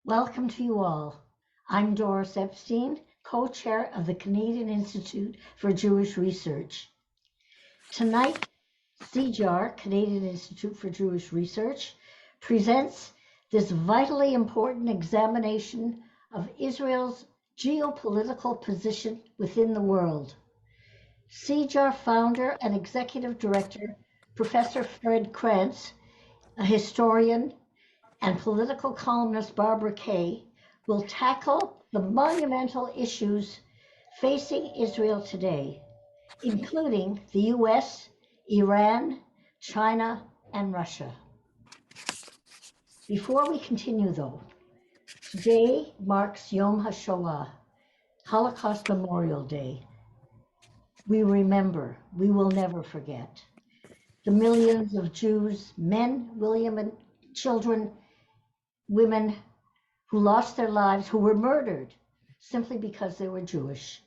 Welcome to you all. I'm Doris Epstein, co-chair of the Canadian Institute for Jewish Research. Tonight, CIJR, Canadian Institute for Jewish Research, presents this vitally important examination of Israel's geopolitical position within the world. CIJR founder and executive director, Professor Fred Krantz, a historian, and political columnist Barbara Kay will tackle the monumental issues facing Israel today, including the US, Iran, China, and Russia. Before we continue, though, today marks Yom HaShoah, Holocaust Memorial Day. We remember, we will never forget. The millions of Jews, men, women, children, women who lost their lives, who were murdered simply because they were Jewish.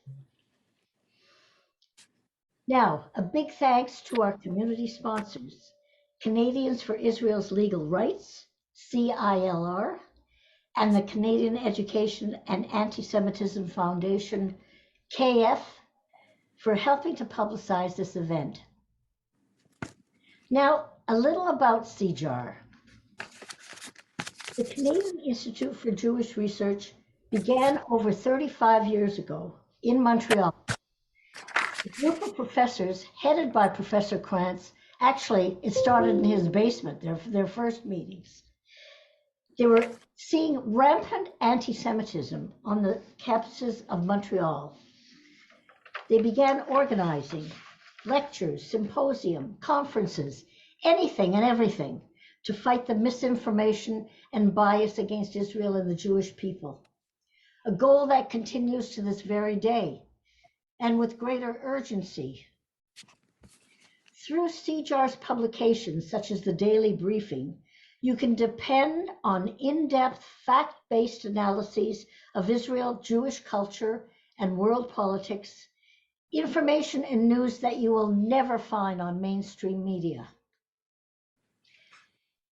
Now, a big thanks to our community sponsors, Canadians for Israel's Legal Rights, CILR, and the Canadian Education and Antisemitism Foundation, KF, for helping to publicize this event. Now, a little about CIJR. The Canadian Institute for Jewish Research began over 35 years ago in Montreal. A group of professors headed by Professor Krantz, actually it started in his basement, their first meetings. They were seeing rampant anti-Semitism on the campuses of Montreal. They began organizing lectures, symposium, conferences, anything and everything to fight the misinformation and bias against Israel and the Jewish people, a goal that continues to this very day, and with greater urgency. Through CIJR's publications, such as the Daily Briefing, you can depend on in-depth, fact-based analyses of Israel, Jewish culture, and world politics, information and news that you will never find on mainstream media.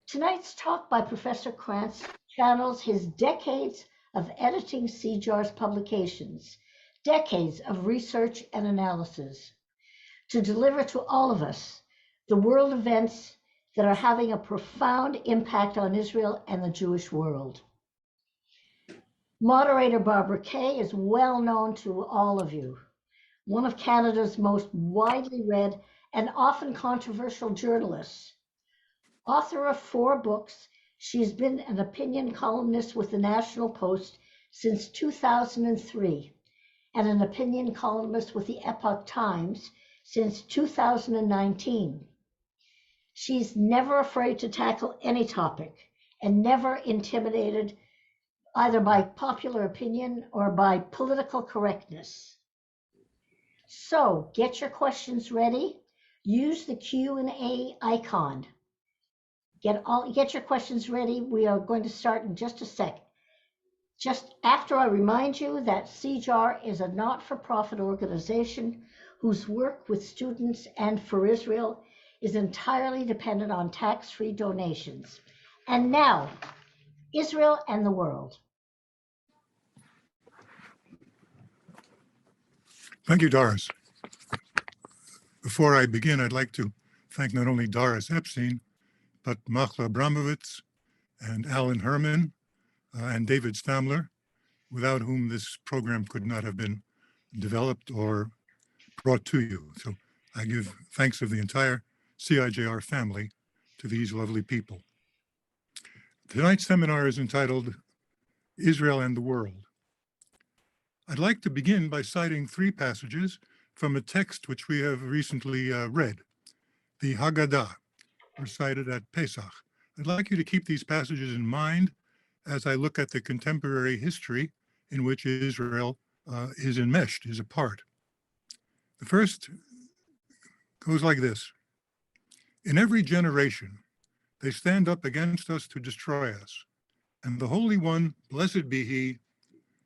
Tonight's talk by Professor Krantz channels his decades of editing CIJR's publications, decades of research and analysis, to deliver to all of us the world events that are having a profound impact on Israel and the Jewish world. Moderator Barbara Kay is well known to all of you, one of Canada's most widely read and often controversial journalists. Author of 4 books, she's been an opinion columnist with the National Post since 2003 and an opinion columnist with the Epoch Times since 2019. She's never afraid to tackle any topic and never intimidated either by popular opinion or by political correctness. So get your questions ready. Use the Q&A icon. Get your questions ready. We are going to start in just a sec. Just after I remind you that CIJR is a not-for-profit organization whose work with students and for Israel is entirely dependent on tax-free donations. And now, Israel and the world. Thank you, Doris. Before I begin, I'd like to thank not only Doris Epstein, but Machla Abramovitz and Alan Herman and David Stamler, without whom this program could not have been developed or brought to you. So I give thanks of the entire CIJR family to these lovely people. Tonight's seminar is entitled Israel and the World. I'd like to begin by citing 3 passages from a text which we have recently read, the Haggadah, recited at Pesach. I'd like you to keep these passages in mind as I look at the contemporary history in which Israel is enmeshed, is a part. The first goes like this. In every generation, they stand up against us to destroy us, and the Holy One, blessed be he,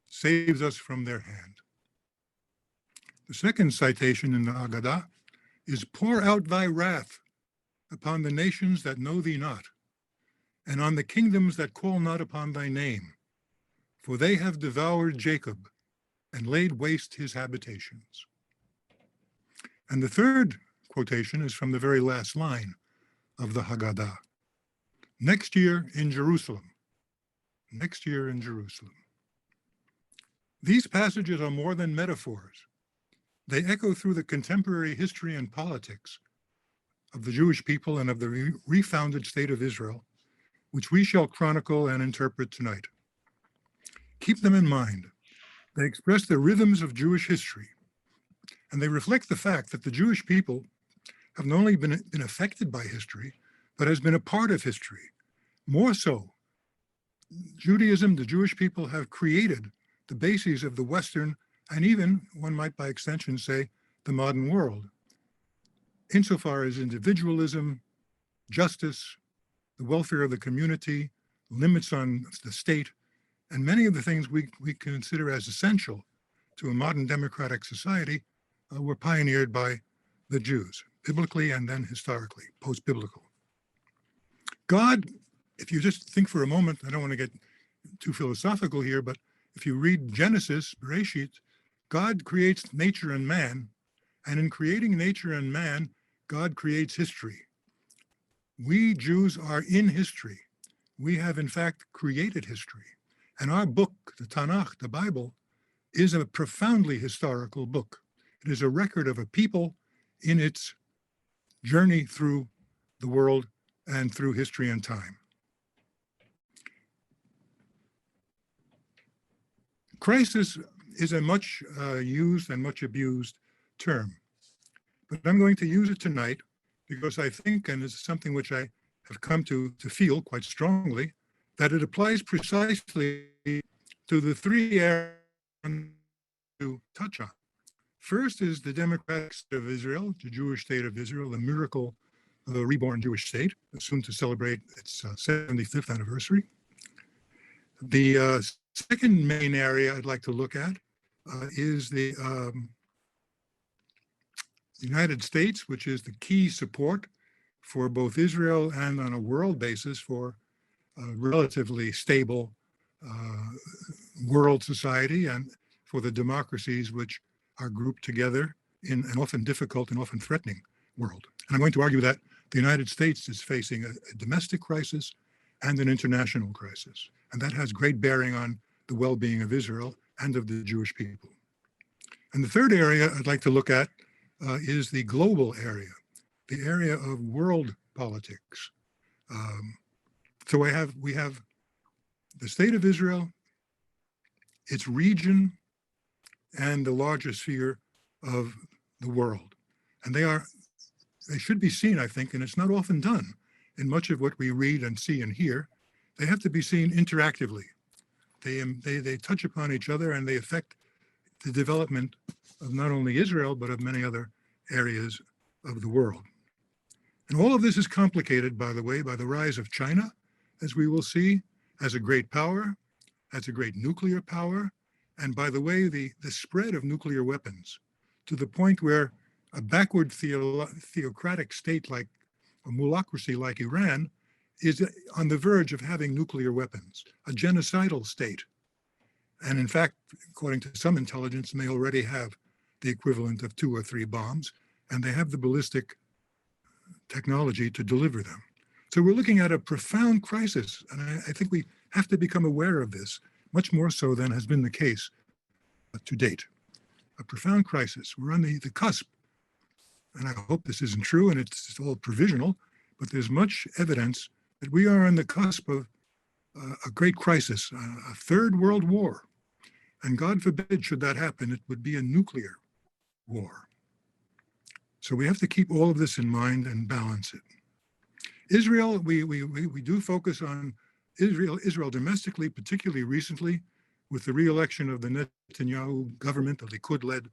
saves us from their hand. The second citation in the Haggadah is, pour out thy wrath upon the nations that know thee not, and on the kingdoms that call not upon thy name. for they have devoured Jacob and laid waste his habitations. And the third quotation is from the very last line of the Haggadah. Next year in Jerusalem. Next year in Jerusalem. These passages are more than metaphors. They echo through the contemporary history and politics of the Jewish people and of the refounded state of Israel, which we shall chronicle and interpret tonight. Keep them in mind. They express the rhythms of Jewish history, and they reflect the fact that the Jewish people have not only been affected by history, but has been a part of history. More so, Judaism, the Jewish people have created the bases of the Western, and even, one might by extension say, the modern world, insofar as individualism, justice, the welfare of the community, limits on the state, and many of the things we consider as essential to a modern democratic society were pioneered by the Jews, biblically and then historically, post-biblical. God, if you just think for a moment, I don't want to get too philosophical here, but if you read Genesis, Bereshit, God creates nature and man, and in creating nature and man, God creates history. We Jews are in history. We have in fact created history. And our book, the Tanakh, the Bible, is a profoundly historical book. It is a record of a people in its journey through the world and through history and time. Crisis is a much used and much abused term, but I'm going to use it tonight because I think, and it's something which I have come to feel quite strongly, that it applies precisely to the three areas to touch on. First is the democratic state of Israel, the Jewish state of Israel, the miracle of a reborn Jewish state, soon to celebrate its 75th anniversary. The second main area I'd like to look at is the United States, which is the key support for both Israel and on a world basis for a relatively stable world society and for the democracies which are grouped together in an often difficult and often threatening world. And I'm going to argue that the United States is facing a domestic crisis and an international crisis. And that has great bearing on the well-being of Israel and of the Jewish people. And the third area I'd like to look at is the global area, the area of world politics. So we have the state of Israel, its region, and the larger sphere of the world. And they should be seen, I think, and it's not often done in much of what we read and see and hear. They have to be seen interactively. They touch upon each other and they affect the development of not only Israel, but of many other areas of the world. And all of this is complicated, by the way, by the rise of China, as we will see, as a great power, as a great nuclear power, and by the way, the spread of nuclear weapons to the point where a backward theocratic state like a mulocracy like Iran is on the verge of having nuclear weapons, a genocidal state. And in fact, according to some intelligence, may already have the equivalent of 2 or 3 bombs, and they have the ballistic technology to deliver them. So we're looking at a profound crisis, and I think we have to become aware of this, much more so than has been the case to date. A profound crisis. We're on the cusp, and I hope this isn't true, and it's all provisional, but there's much evidence that we are on the cusp of a great crisis, a third world war. And God forbid, should that happen, it would be a nuclear war. So we have to keep all of this in mind and balance it. Israel, we do focus on Israel domestically, particularly recently, with the re-election of the Netanyahu government, the Likud-led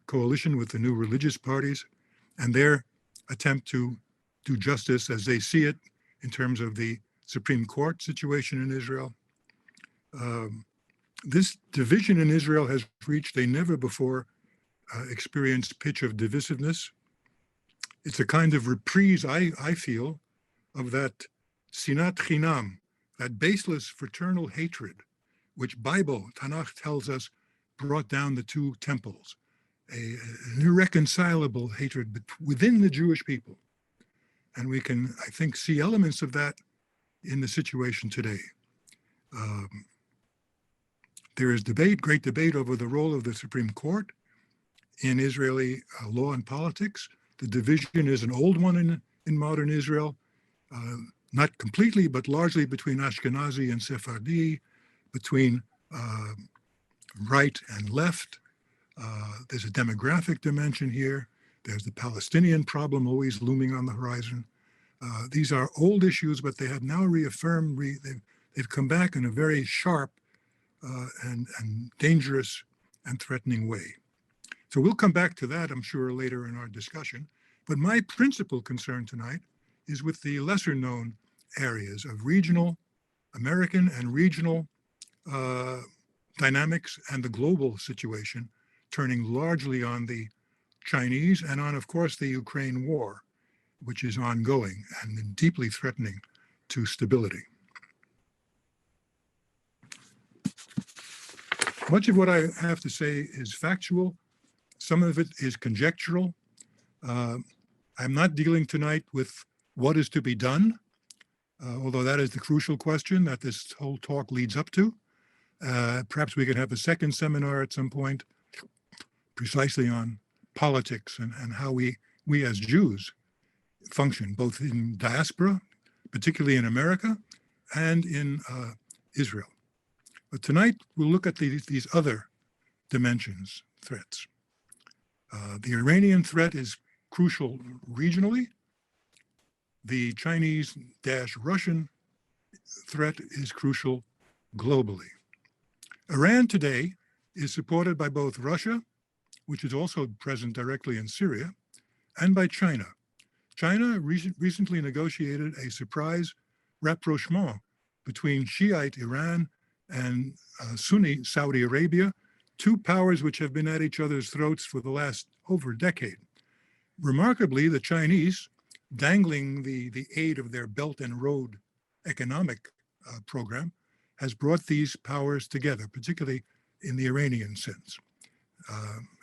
coalition with the new religious parties, and their attempt to do justice as they see it in terms of the Supreme Court situation in Israel. This division in Israel has reached a never before experienced pitch of divisiveness. It's a kind of reprise, I feel, of that sinat chinam, that baseless fraternal hatred, which Bible, Tanakh tells us, brought down the two temples, an irreconcilable hatred within the Jewish people. And we can, I think, see elements of that in the situation today. There is debate, great debate over the role of the Supreme Court in Israeli law and politics. The division is an old one in modern Israel, not completely, but largely between Ashkenazi and Sephardi, between right and left. There's a demographic dimension here. There's the Palestinian problem always looming on the horizon. These are old issues, but they have now reaffirmed, they've come back in a very sharp and dangerous and threatening way. So we'll come back to that, I'm sure, later in our discussion. But my principal concern tonight is with the lesser known areas of regional, American and regional dynamics and the global situation, turning largely on the Chinese and on, of course, the Ukraine war, which is ongoing and deeply threatening to stability. Much of what I have to say is factual. Some of it is conjectural. I'm not dealing tonight with what is to be done, although that is the crucial question that this whole talk leads up to. Perhaps we could have a second seminar at some point precisely on politics and how we as Jews function, both in diaspora, particularly in America, and in Israel. But tonight we'll look at these other dimensions, threats. The Iranian threat is crucial regionally. The Chinese-Russian threat is crucial globally. Iran today is supported by both Russia, which is also present directly in Syria, and by China. China recently negotiated a surprise rapprochement between Shiite Iran and Sunni Saudi Arabia, two powers which have been at each other's throats for the last over a decade. Remarkably, the Chinese, dangling the aid of their Belt and Road economic program, has brought these powers together, particularly in the Iranian sense.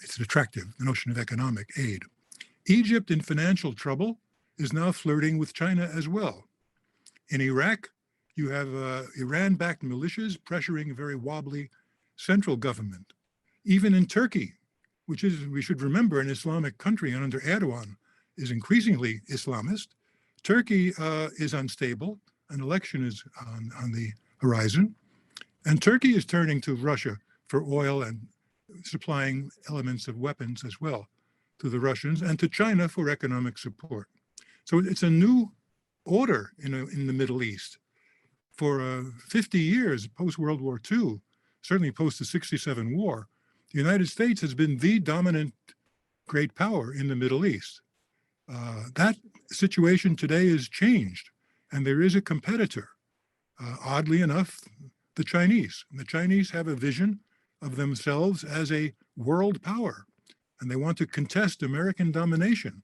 It's attractive, the notion of economic aid. Egypt, in financial trouble, is now flirting with China as well. In Iraq, you have Iran-backed militias pressuring a very wobbly central government. Even in Turkey, which is, we should remember, an Islamic country and under Erdogan is increasingly Islamist, Turkey is unstable. An election is on the horizon. And Turkey is turning to Russia for oil and supplying elements of weapons as well to the Russians, and to China for economic support. So it's a new order in the Middle East. For 50 years, post-World War II, certainly post the '67 war, the United States has been the dominant great power in the Middle East. That situation today is changed, and there is a competitor. Oddly enough, the Chinese. And the Chinese have a vision of themselves as a world power, and they want to contest American domination.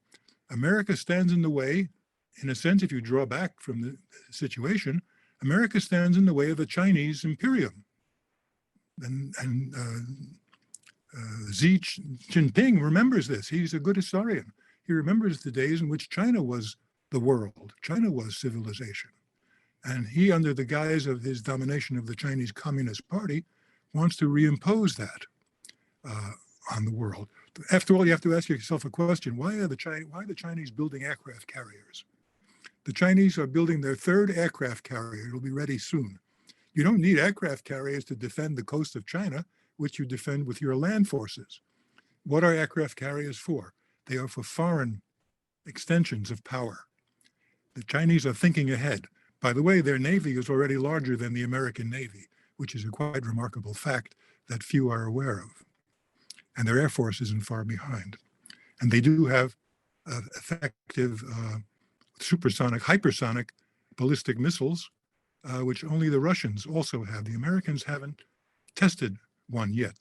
America stands in the way, in a sense, if you draw back from the situation, America stands in the way of the Chinese imperium. And Xi Jinping remembers this. He's a good historian. He remembers the days in which China was the world. China was civilization. And he, under the guise of his domination of the Chinese Communist Party, wants to reimpose that on the world. After all, you have to ask yourself a question: why are the Chinese building aircraft carriers? The Chinese are building their third aircraft carrier. It'll be ready soon. You don't need aircraft carriers to defend the coast of China, which you defend with your land forces. What are aircraft carriers for? They are for foreign extensions of power. The Chinese are thinking ahead. By the way, their Navy is already larger than the American Navy, which is a quite remarkable fact that few are aware of. And their Air Force isn't far behind. And they do have effective supersonic, hypersonic ballistic missiles, which only the Russians also have. The Americans haven't tested one yet.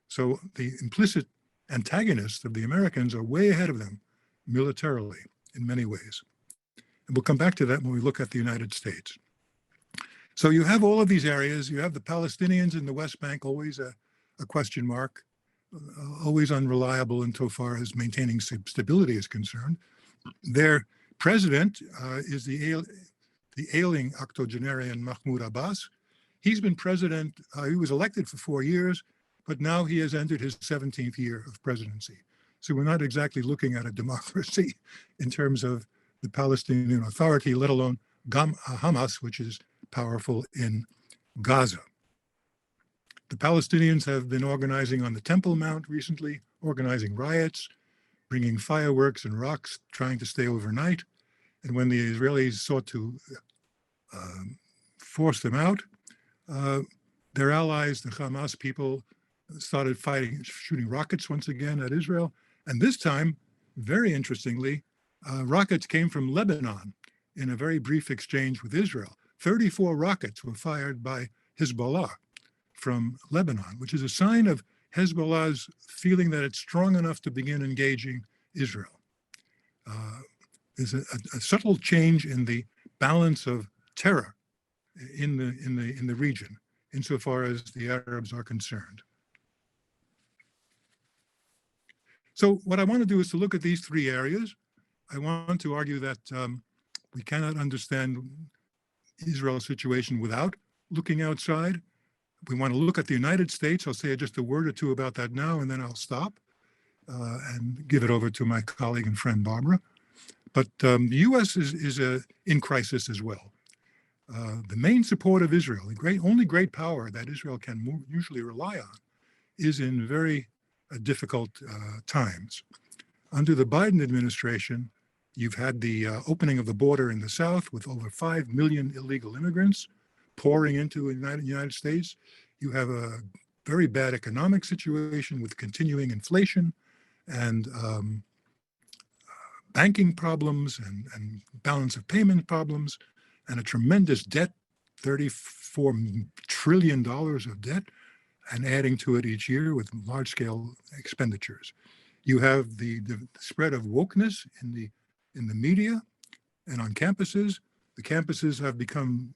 So the implicit antagonists of the Americans are way ahead of them militarily in many ways. And we'll come back to that when we look at the United States. So you have all of these areas. You have the Palestinians in the West Bank, always a question mark, always unreliable insofar as maintaining stability is concerned. Their president is the ailing octogenarian Mahmoud Abbas. He's been president, he was elected for 4 years, but now he has entered his 17th year of presidency. So we're not exactly looking at a democracy in terms of the Palestinian Authority, let alone Hamas, which is powerful in Gaza. The Palestinians have been organizing on the Temple Mount recently, organizing riots, bringing fireworks and rocks, trying to stay overnight. And when the Israelis sought to force them out, their allies, the Hamas people, started shooting rockets once again at Israel. And this time, very interestingly, rockets came from Lebanon in a very brief exchange with Israel. 34 rockets were fired by Hezbollah from Lebanon, which is a sign of Hezbollah's feeling that it's strong enough to begin engaging Israel. There's a subtle change in the balance of terror in the region, insofar as the Arabs are concerned. So what I want to do is to look at these three areas. I want to argue that we cannot understand Israel's situation without looking outside. We want to look at the United States. I'll say just a word or two about that now, and then I'll stop and give it over to my colleague and friend, Barbara. But the U.S. is in crisis as well. The main support of Israel, the only great power that Israel can usually rely on, is in very difficult times. Under the Biden administration, you've had the opening of the border in the South with over 5 million illegal immigrants pouring into the United States. You have a very bad economic situation with continuing inflation and banking problems and balance of payment problems, and a tremendous debt, $34 trillion of debt, and adding to it each year with large-scale expenditures. You have the spread of wokeness in the media and on campuses. The campuses have become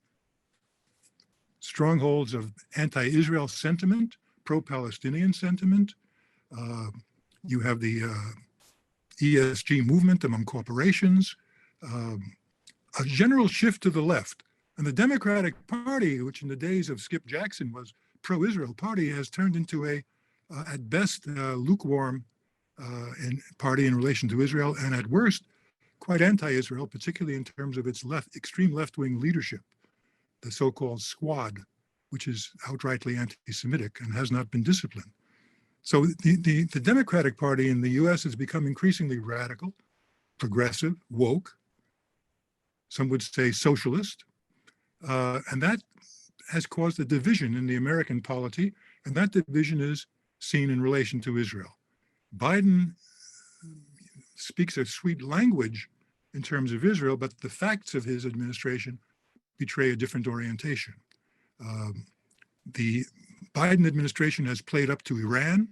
strongholds of anti-Israel sentiment, pro-Palestinian sentiment. You have the ESG movement among corporations, a general shift to the left. And the Democratic Party, which in the days of Skip Jackson was pro-Israel party, has turned into a, at best, lukewarm party in relation to Israel, and at worst, quite anti-Israel, particularly in terms of its extreme left-wing leadership, the so-called squad, which is outrightly anti-Semitic and has not been disciplined. So the Democratic Party in the US has become increasingly radical, progressive, woke, some would say socialist, and that has caused a division in the American polity, and that division is seen in relation to Israel. Biden speaks a sweet language in terms of Israel, but the facts of his administration betray a different orientation. The Biden administration has played up to Iran,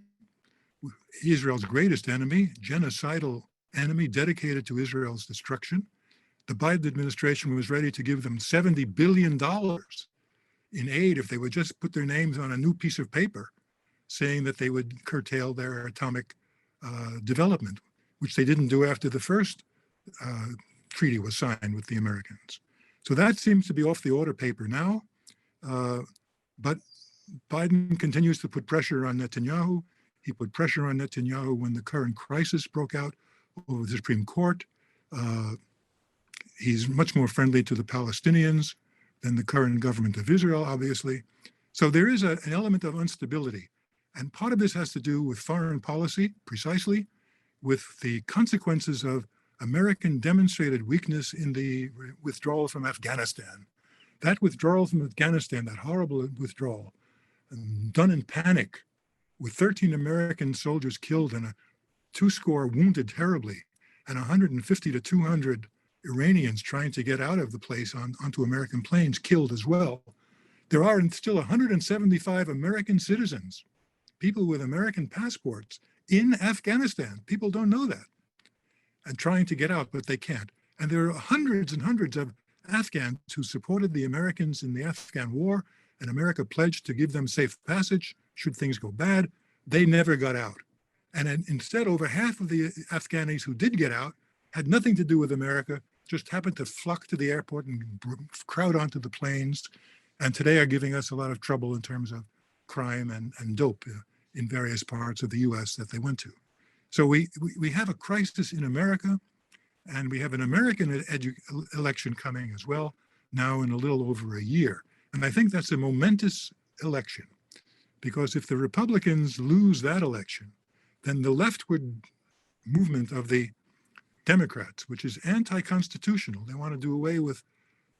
Israel's greatest enemy, genocidal enemy dedicated to Israel's destruction. The Biden administration was ready to give them $70 billion in aid if they would just put their names on a new piece of paper saying that they would curtail their atomic development, which they didn't do after the first treaty was signed with the Americans. So that seems to be off the order paper now. But Biden continues to put pressure on Netanyahu. He put pressure on Netanyahu when the current crisis broke out over the Supreme Court. He's much more friendly to the Palestinians than the current government of Israel, obviously. So there is an element of instability. And part of this has to do with foreign policy, precisely, with the consequences of American demonstrated weakness in the withdrawal from Afghanistan. That withdrawal from Afghanistan, that horrible withdrawal, done in panic, with 13 American soldiers killed and 200 wounded terribly, and 150 to 200 Iranians trying to get out of the place onto American planes killed as well. There are still 175 American citizens, people with American passports, in Afghanistan. People don't know that, and trying to get out, but they can't. And there are hundreds and hundreds of Afghans who supported the Americans in the Afghan war, and America pledged to give them safe passage should things go bad. They never got out. And instead, over half of the Afghanis who did get out had nothing to do with America, just happened to flock to the airport and crowd onto the planes, and today are giving us a lot of trouble in terms of crime and dope in various parts of the US that they went to. So we have a crisis in America, and we have an American election coming as well, now in a little over a year. And I think that's a momentous election, because if the Republicans lose that election, then the leftward movement of the Democrats, which is anti-constitutional, they want to do away with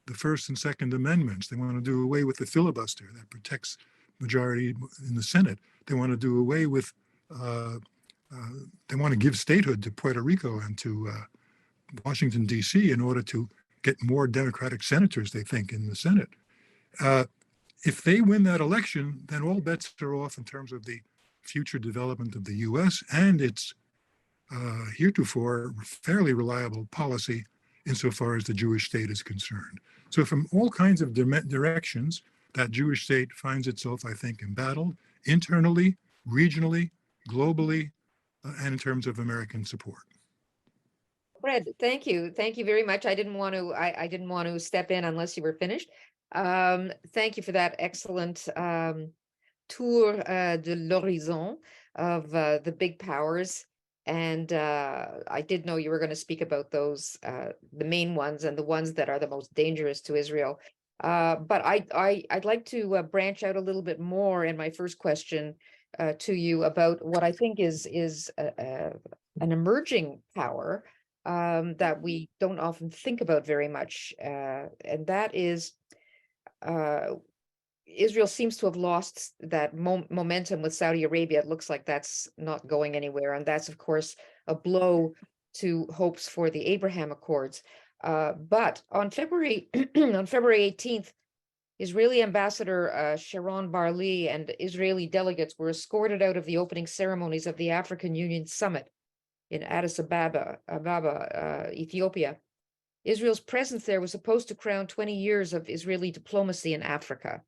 the First and Second Amendments. They want to do away with the filibuster that protects majority in the Senate. They want to do away with, they want to give statehood to Puerto Rico and to Washington, D.C. in order to get more Democratic senators, they think, in the Senate. If they win that election, then all bets are off in terms of the future development of the U.S. and its heretofore fairly reliable policy insofar as the Jewish state is concerned. So from all kinds of directions, that Jewish state finds itself, I think, embattled internally, regionally, globally, and in terms of American support. Fred, thank you. Thank you very much. I didn't want to step in unless you were finished. Thank you for that excellent tour de l'horizon of the big powers. And I did know you were going to speak about those, the main ones and the ones that are the most dangerous to Israel. But I'd like to branch out a little bit more in my first question to you about what I think is an emerging power that we don't often think about very much, and that is Israel seems to have lost that momentum with Saudi Arabia. It looks like that's not going anywhere, and that's, of course, a blow to hopes for the Abraham Accords. But on February 18th, Israeli Ambassador Sharon Barley and Israeli delegates were escorted out of the opening ceremonies of the African Union Summit in Addis Ababa, Ethiopia. Israel's presence there was supposed to crown 20 years of Israeli diplomacy in Africa.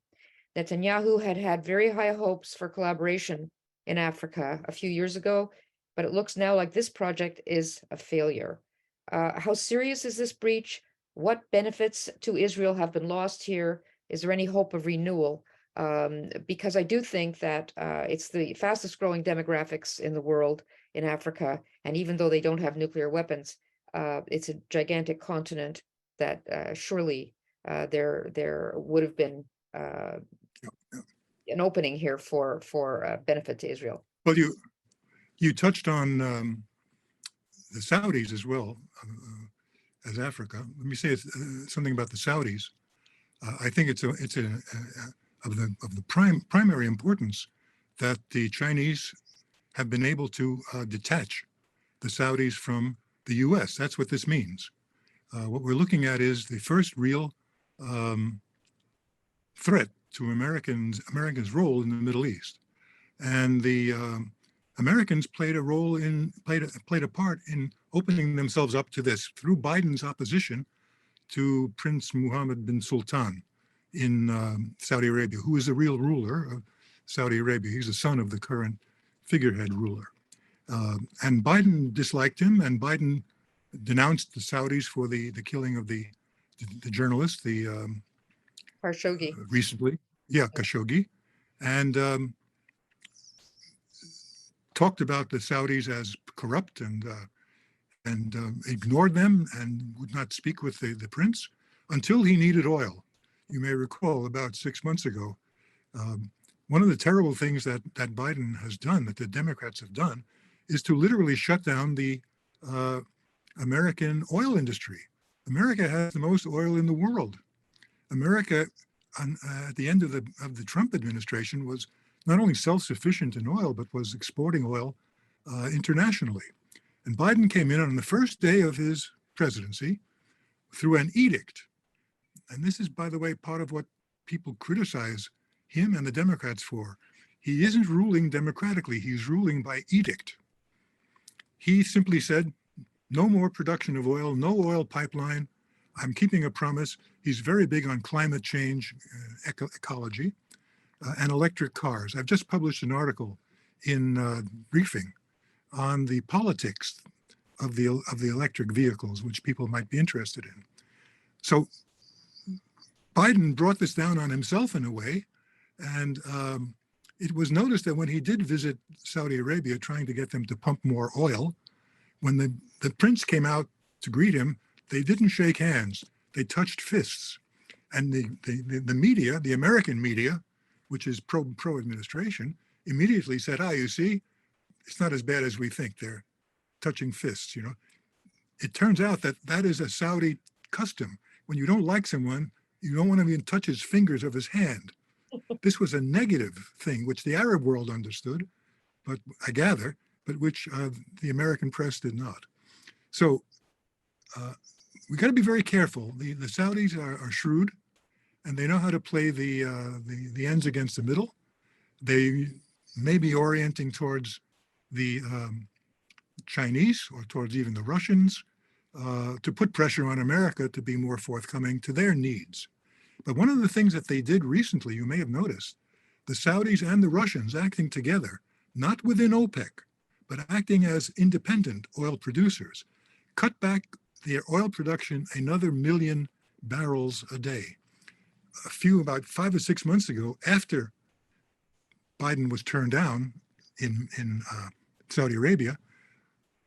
Netanyahu had very high hopes for collaboration in Africa a few years ago, but it looks now like this project is a failure. How serious is this breach? What benefits to Israel have been lost here? Is there any hope of renewal? Because I do think that it's the fastest growing demographics in the world in Africa, and even though they don't have nuclear weapons, it's a gigantic continent that surely there would have been an opening here for benefit to Israel. Well, you touched on the Saudis as well as Africa. Let me say something about the Saudis. I think it's of the primary importance that the Chinese have been able to detach the Saudis from the U.S. That's what this means. What we're looking at is the first real threat to Americans' role in the Middle East, and the Americans played a part in opening themselves up to this through Biden's opposition to Prince Mohammed bin Sultan in Saudi Arabia, who is the real ruler of Saudi Arabia. He's the son of the current figurehead ruler. And Biden disliked him, and Biden denounced the Saudis for the killing of the journalist, Khashoggi. Recently. Yeah, Khashoggi. And talked about the Saudis as corrupt and ignored them and would not speak with the prince until he needed oil. You may recall about 6 months ago, one of the terrible things that Biden has done, that the Democrats have done, is to literally shut down the American oil industry. America has the most oil in the world. America, at the end of the Trump administration, was not only self-sufficient in oil, but was exporting oil internationally. And Biden came in on the first day of his presidency through an edict. And this is, by the way, part of what people criticize him and the Democrats for. He isn't ruling democratically, he's ruling by edict. He simply said, no more production of oil, no oil pipeline I'm keeping a promise. He's very big on climate change, ecology, and electric cars. I've just published an article in Briefing on the politics of the electric vehicles, which people might be interested in. So Biden brought this down on himself in a way, and it was noticed that when he did visit Saudi Arabia, trying to get them to pump more oil, when the prince came out to greet him, they didn't shake hands, they touched fists. And the media, the American media, which is pro-administration, immediately said, you see, it's not as bad as we think. They're touching fists, It turns out that that is a Saudi custom. When you don't like someone, you don't want to even touch his fingers of his hand. This was a negative thing, which the Arab world understood, but I gather, but which the American press did not. So we got to be very careful. The Saudis are shrewd, and they know how to play the ends against the middle. They may be orienting towards the Chinese or towards even the Russians to put pressure on America to be more forthcoming to their needs. But one of the things that they did recently, you may have noticed, the Saudis and the Russians acting together, not within OPEC, but acting as independent oil producers, cut back their oil production another 1 million barrels a day. About 5 or 6 months ago, after Biden was turned down in Saudi Arabia,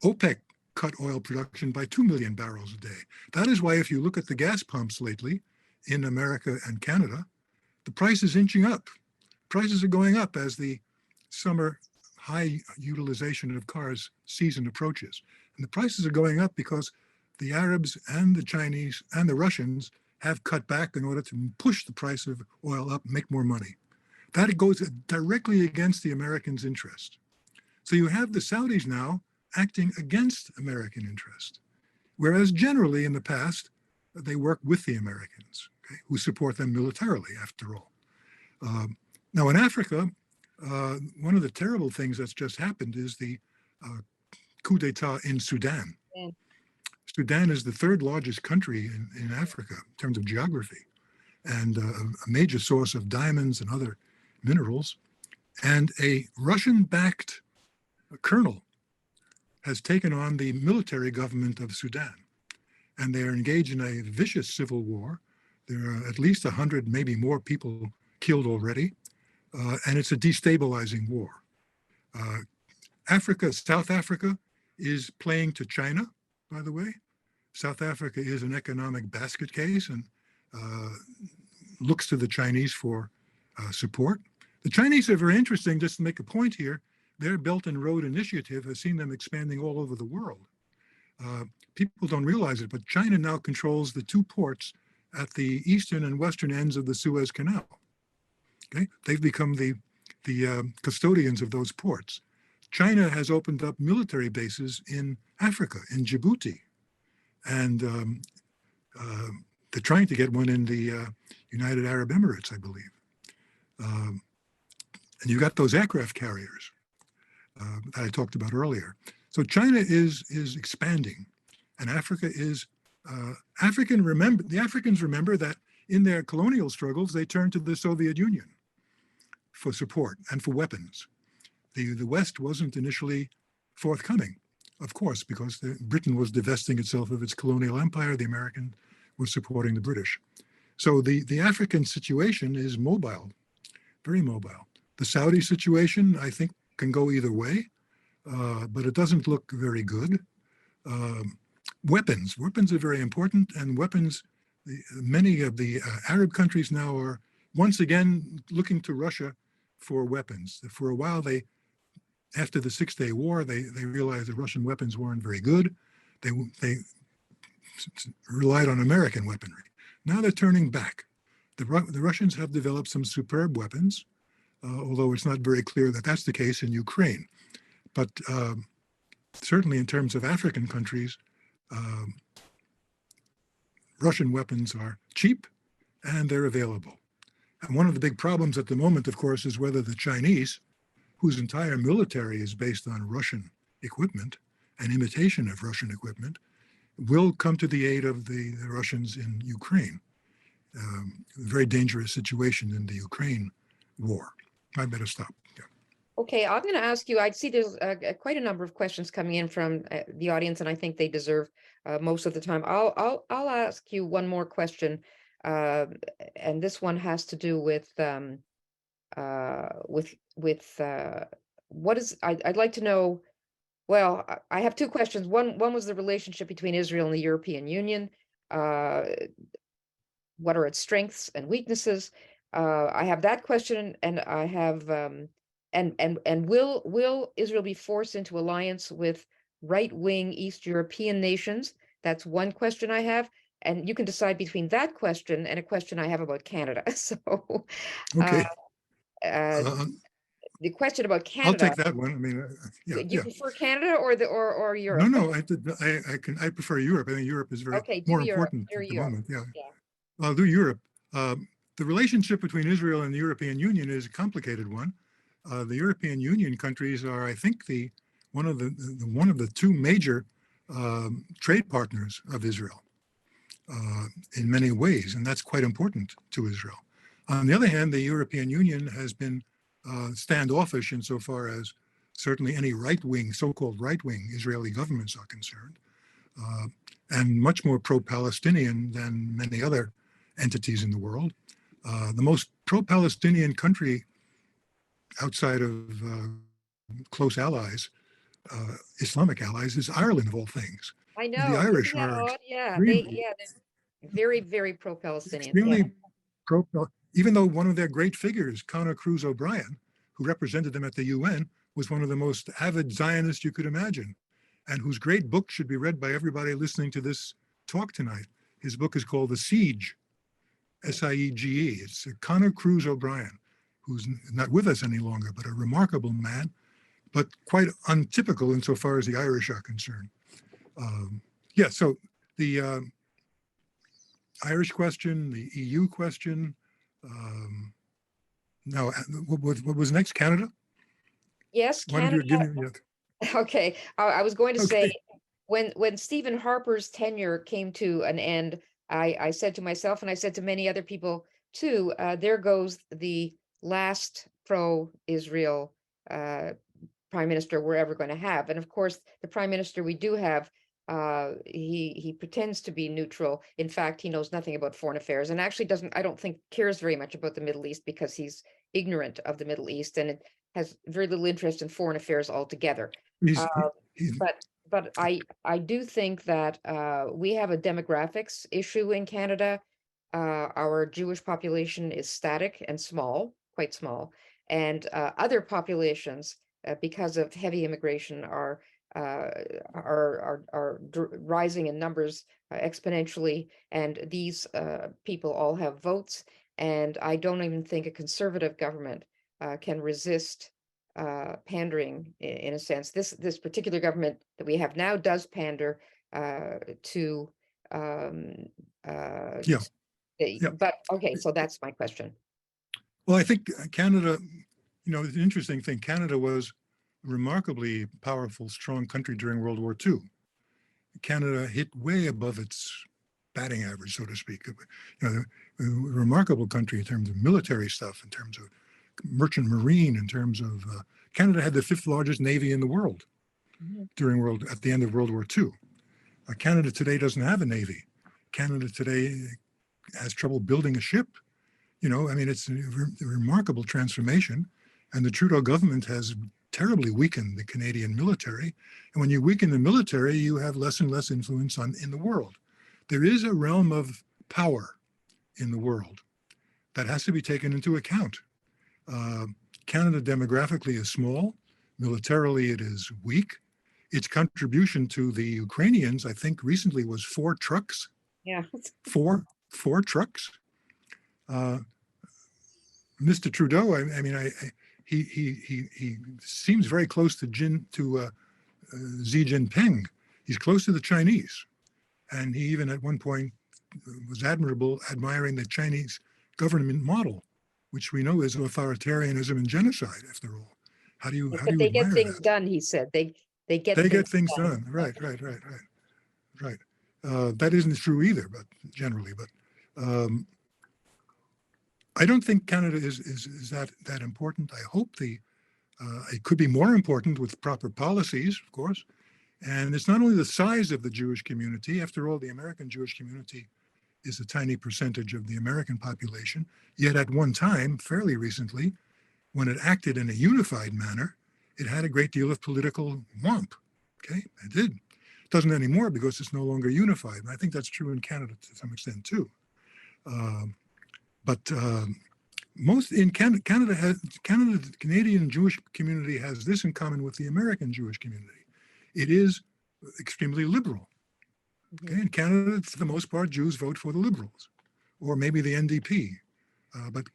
OPEC cut oil production by 2 million barrels a day. That is why if you look at the gas pumps lately in America and Canada, the price is inching up. Prices are going up as the summer high utilization of cars season approaches. And the prices are going up because the Arabs and the Chinese and the Russians have cut back in order to push the price of oil up, make more money. That goes directly against the Americans' interest. So you have the Saudis now acting against American interest, whereas generally in the past, they work with the Americans, okay, who support them militarily, after all. Now in Africa, one of the terrible things that's just happened is the coup d'etat in Sudan. Yeah. Sudan is the third largest country in Africa in terms of geography, and a major source of diamonds and other minerals. And a Russian-backed colonel has taken on the military government of Sudan. And they are engaged in a vicious civil war. There are at least 100, maybe more people killed already. And it's a destabilizing war. South Africa is playing to China, by the way. South Africa is an economic basket case and looks to the Chinese for support. The Chinese are very interesting. Just to make a point here, their Belt and Road Initiative has seen them expanding all over the world. People don't realize it, but China now controls the 2 ports at the eastern and western ends of the Suez Canal. Okay, they've become the custodians of those ports. China has opened up military bases in Africa, in Djibouti, and they're trying to get one in the United Arab Emirates, I believe. And you got those aircraft carriers that I talked about earlier. So China is expanding, and Africa is the Africans remember that in their colonial struggles they turned to the Soviet Union for support and for weapons. The West wasn't initially forthcoming, of course, because Britain was divesting itself of its colonial empire. The American was supporting the British. So the African situation is mobile, very mobile. The Saudi situation, I think, can go either way, but it doesn't look very good. Weapons are very important, and weapons, many of the Arab countries now are once again looking to Russia for weapons. For a while, after the Six-Day War, they realized that Russian weapons weren't very good. They relied on American weaponry. Now they're turning back. The Russians have developed some superb weapons, although it's not very clear that that's the case in Ukraine. But certainly in terms of African countries, Russian weapons are cheap and they're available. And one of the big problems at the moment, of course, is whether the Chinese, whose entire military is based on Russian equipment and imitation of Russian equipment, will come to the aid of the Russians in Ukraine. A very dangerous situation in the Ukraine war. I better stop. Yeah. Okay, I'm going to ask you, I see there's quite a number of questions coming in from the audience, and I think they deserve most of the time. I'll ask you one more question, and this one has to do with what is, I'd like to know. Well, I have two questions. One was the relationship between Israel and the European Union. What are its strengths and weaknesses? I have that question, and I have and will Israel be forced into alliance with right-wing East European nations? That's one question I have, and you can decide between that question and a question I have about Canada. So, Okay. uh, the question about I'll Canada. take that one. I mean, yeah, You prefer Canada or No, Europe? no, I prefer Europe. I think Europe is very Okay, do more Europe. important Do at the Europe. moment. Yeah. Yeah. I'll do Europe. The relationship between Israel and the European Union is a complicated one. The European Union countries are, I think, one of the two major trade partners of Israel in many ways, and that's quite important to Israel. On the other hand, the European Union has been standoffish insofar as certainly any right-wing, so-called right-wing Israeli governments are concerned, and much more pro-Palestinian than many other entities in the world. The most pro-Palestinian country outside of close allies, Islamic allies, is Ireland, of all things. I And the know. Irish Isn't that are odd? Yeah, extremely, they're very, very pro-Palestinian. Yeah. extremely pro, even though one of their great figures, Conor Cruz O'Brien, who represented them at the UN, was one of the most avid Zionists you could imagine, and whose great book should be read by everybody listening to this talk tonight. His book is called The Siege, S-I-E-G-E. It's Conor Cruz O'Brien, who's not with us any longer, but a remarkable man, but quite untypical insofar as the Irish are concerned. Yeah, so the Irish question, the EU question. Now, what was next? Canada? Yes, Why don't you Canada. give me? Yeah. Okay. I was going to say, Okay. when Stephen Harper's tenure came to an end, I said to myself, and I said to many other people too, there goes the last pro-Israel prime minister we're ever going to have. And of course, the prime minister we do have, he pretends to be neutral. In fact, he knows nothing about foreign affairs, and actually I don't think cares very much about the Middle East, because he's ignorant of the Middle East, and it has very little interest in foreign affairs altogether. He's, Uh, he's, but I do think that we have a demographics issue in Canada. Our Jewish population is static and small, quite small, and other populations, because of heavy immigration, are rising in numbers exponentially, and these people all have votes. And I don't even think a conservative government can resist pandering in a sense. This particular government that we have now does pander to yeah. but okay, so that's my question. Well, I think Canada, it's an interesting thing. Canada was a remarkably powerful, strong country during World War II. Canada hit way above its batting average, so to speak. A remarkable country in terms of military stuff, in terms of merchant marine, in terms of Canada had the 5th largest navy in the world at the end of World War II. Canada today doesn't have a navy. Canada today has trouble building a ship. It's a remarkable transformation, and the Trudeau government has terribly weakened the Canadian military. And when you weaken the military, you have less and less influence in the world. There is a realm of power in the world that has to be taken into account. Canada demographically is small. Militarily, it is weak. Its contribution to the Ukrainians, I think, recently was 4 trucks. Yeah. Four trucks. Mr. Trudeau, he seems very close to Xi Jinping. He's close to the Chinese, and he even at one point was admiring the Chinese government model, which we know is authoritarianism and genocide. After all, how do you They get admire things that? done, he said. They get They things get things done. done. Right. That isn't true either, but generally. But I don't think Canada is that important. I hope it could be more important with proper policies, of course. And it's not only the size of the Jewish community. After all, the American Jewish community is a tiny percentage of the American population. Yet at one time, fairly recently, when it acted in a unified manner, it had a great deal of political wump. Okay, it did. It doesn't anymore because it's no longer unified. And I think that's true in Canada to some extent too. But most in Canada, the Canadian Jewish community has this in common with the American Jewish community. It is extremely liberal. Okay, in Canada, for the most part, Jews vote for the Liberals, or maybe the NDP, but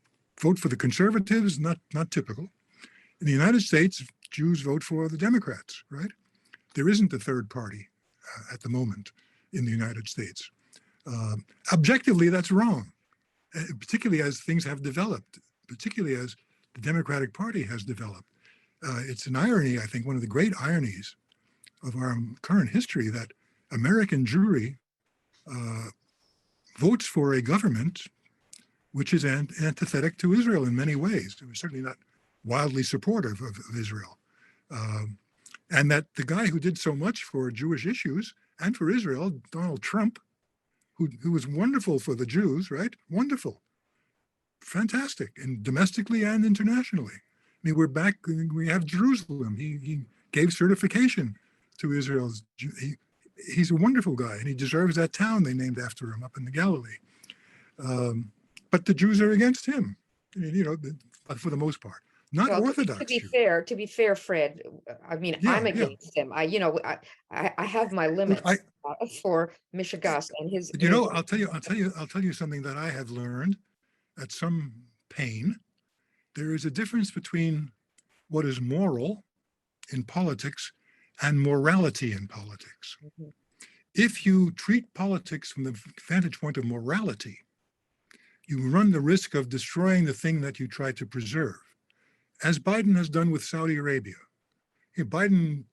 vote for the Conservatives, not typical. In the United States, Jews vote for the Democrats, right? There isn't a third party at the moment in the United States. Objectively, that's wrong, particularly as things have developed, particularly as the Democratic Party has developed. It's an irony, I think, one of the great ironies of our current history that American Jewry votes for a government which is antithetic to Israel in many ways. It was certainly not wildly supportive of Israel. And that the guy who did so much for Jewish issues and for Israel, Donald Trump, who was wonderful for the Jews, right? Wonderful, fantastic, and domestically and internationally. I mean, we're back, we have Jerusalem. He gave certification to Israel's, he's a wonderful guy, and he deserves that town they named after him up in the Galilee. But the Jews are against him, for the most part. Not Orthodox. To be fair, Fred, I mean, yeah, I'm against him. I have my limits for Michigas and his. I'll tell you something that I have learned at some pain. There is a difference between what is moral in politics and morality in politics. Mm-hmm. If you treat politics from the vantage point of morality, you run the risk of destroying the thing that you try to preserve, as Biden has done with Saudi Arabia. Biden's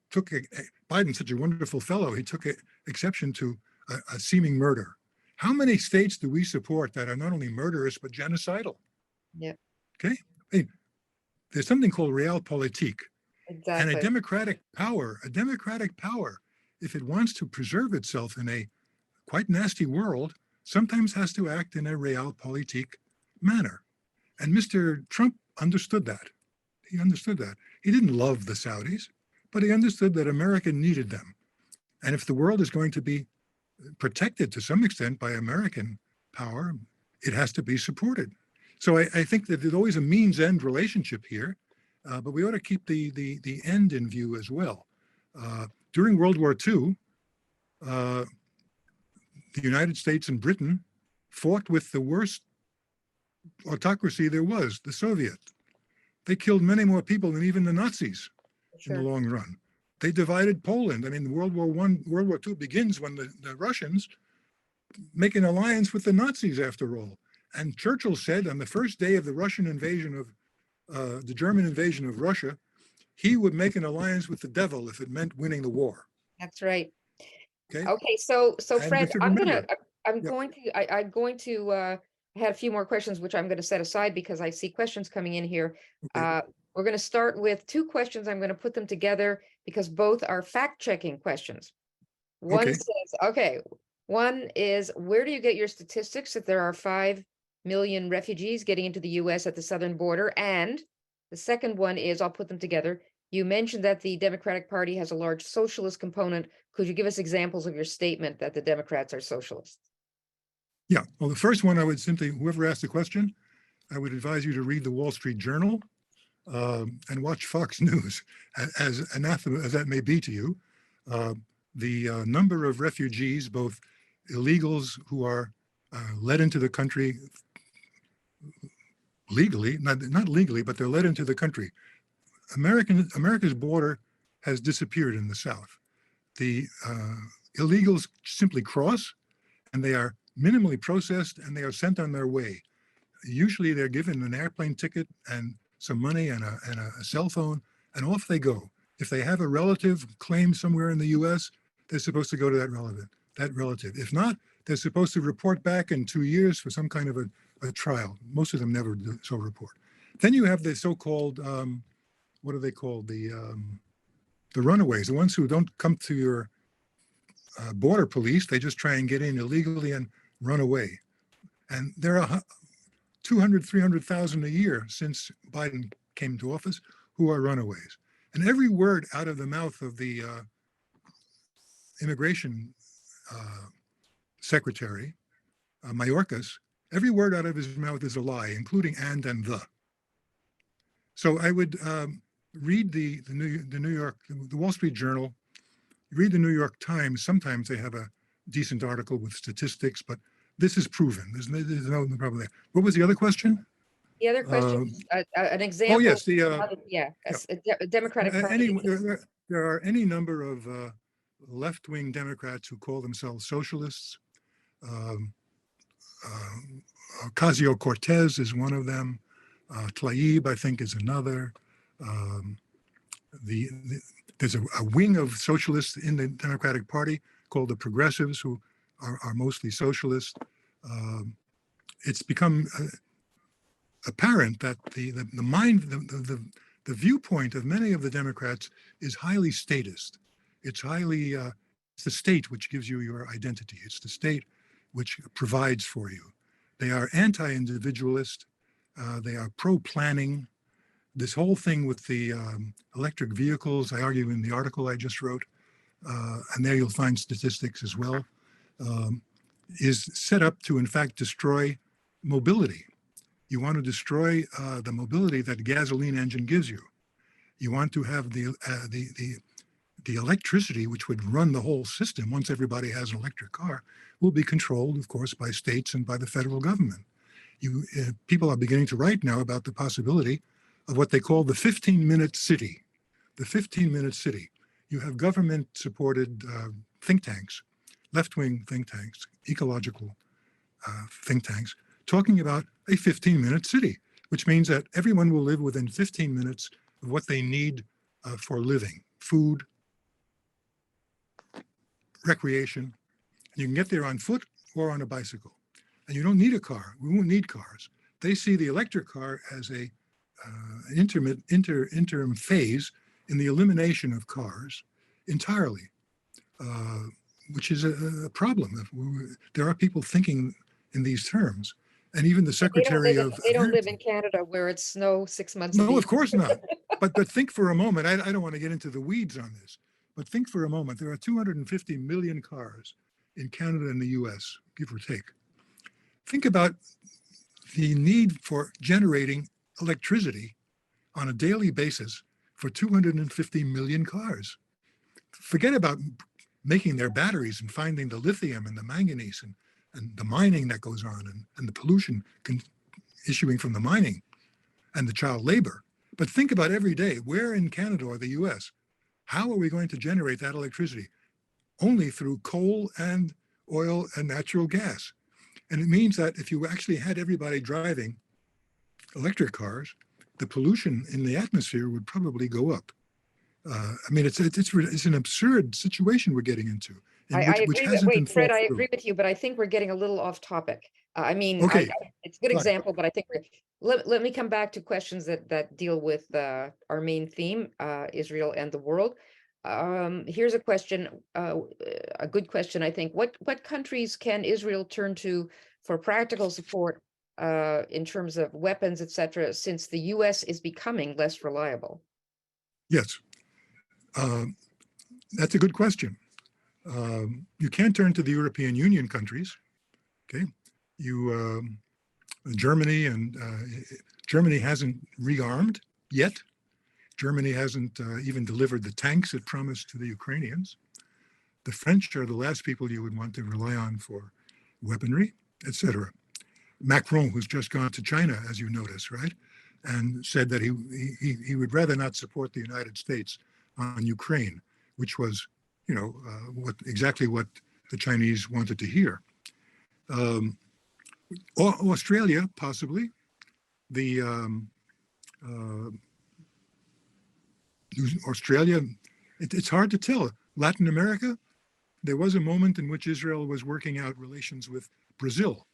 such a wonderful fellow, he took exception to a seeming murder. How many states do we support that are not only murderous, but genocidal? Yeah. Okay. I mean, there's something called realpolitik. Exactly. And a democratic power, if it wants to preserve itself in a quite nasty world, sometimes has to act in a realpolitik manner. And Mr. Trump understood that. He understood that. He didn't love the Saudis, but he understood that America needed them. And if the world is going to be protected to some extent by American power, it has to be supported. So I think that there's always a means-end relationship here, but we ought to keep the end in view as well. During World War II, the United States and Britain fought with the worst autocracy there was, the Soviet. They killed many more people than even the Nazis in the long run. They divided Poland. I mean, World War II begins when the Russians make an alliance with the Nazis, after all. And Churchill said on the first day of the Russian invasion of the German invasion of Russia, he would make an alliance with the devil if it meant winning the war. That's right. Okay. So Fred, I'm going to I had a few more questions, which I'm going to set aside because I see questions coming in here. Okay. We're going to start with two questions. I'm going to put them together because both are fact-checking questions. One is, where do you get your statistics that there are 5 million refugees getting into the US at the southern border? And the second one is, I'll put them together. You mentioned that the Democratic Party has a large socialist component. Could you give us examples of your statement that the Democrats are socialists? Yeah, well, the first one, I would simply, whoever asked the question, I would advise you to read the Wall Street Journal and watch Fox News, as anathema as that may be to you. The number of refugees, both illegals who are led into the country legally, not legally, but they're led into the country. America's border has disappeared in the South. The illegals simply cross, and they are minimally processed, and they are sent on their way. Usually they're given an airplane ticket and some money and a cell phone, and off they go. If they have a relative claim somewhere in the US, they're supposed to go to that that relative. If not, they're supposed to report back in 2 years for some kind of a trial. Most of them never do so report. Then you have the so-called, what are they called? The runaways, the ones who don't come to your border police. They just try and get in illegally and run away. And there are 200, 300,000 a year since Biden came to office who are runaways. And every word out of the mouth of the immigration secretary, Mayorkas, every word out of his mouth is a lie, including and the. So I would read the Wall Street Journal, read the New York Times. Sometimes they have a decent article with statistics, but this is proven. There's no problem there. What was the other question? The other question is an example. Oh yes, a Democratic Party. There are any number of left-wing Democrats who call themselves socialists. Ocasio-Cortez is one of them. Tlaib, I think, is another. There's a wing of socialists in the Democratic Party called the Progressives, who are mostly socialist. It's become apparent that the viewpoint of many of the Democrats is highly statist. It's highly, it's the state which gives you your identity. It's the state which provides for you. They are anti-individualist. They are pro-planning. This whole thing with the electric vehicles, I argue in the article I just wrote, and there you'll find statistics as well, is set up to, in fact, destroy mobility. You want to destroy the mobility that a gasoline engine gives you. You want to have the electricity, which would run the whole system once everybody has an electric car, will be controlled, of course, by states and by the federal government. People are beginning to write now about the possibility of what they call the 15-minute city. The 15-minute city. You have government-supported think tanks, left-wing think tanks, ecological think tanks, talking about a 15-minute city, which means that everyone will live within 15 minutes of what they need for living, food, recreation. You can get there on foot or on a bicycle. And you don't need a car. We won't need cars. They see the electric car as an interim phase in the elimination of cars entirely, which is a problem. There are people thinking in these terms. And even the Secretary of... They don't live in Canada where it's snow 6 months. No, of course not. But think for a moment, I don't want to get into the weeds on this, but think for a moment, there are 250 million cars in Canada and the US, give or take. Think about the need for generating electricity on a daily basis for 250 million cars. Forget about making their batteries and finding the lithium and the manganese and the mining that goes on and the pollution issuing from the mining and the child labor. But think about every day, where in Canada or the US, how are we going to generate that electricity? Only through coal and oil and natural gas. And it means that if you actually had everybody driving electric cars, the pollution in the atmosphere would probably go up. I mean, it's an absurd situation we're getting into. I agree. Fred, I agree with you, but I think we're getting a little off topic. I mean, okay. It's a good example, but I think let me come back to questions that deal with our main theme, Israel and the world. Here's a question, a good question, I think. What countries can Israel turn to for practical support in terms of weapons, etc., since the US is becoming less reliable? Yes, that's a good question. You can't turn to the European Union countries. Okay, Germany hasn't rearmed yet. Germany hasn't even delivered the tanks it promised to the Ukrainians. The French are the last people you would want to rely on for weaponry, etc. Macron, who's just gone to China, as you notice, right, and said that he would rather not support the United States on Ukraine, which was, exactly what the Chinese wanted to hear. Australia, possibly. Australia, it's hard to tell. Latin America, there was a moment in which Israel was working out relations with Brazil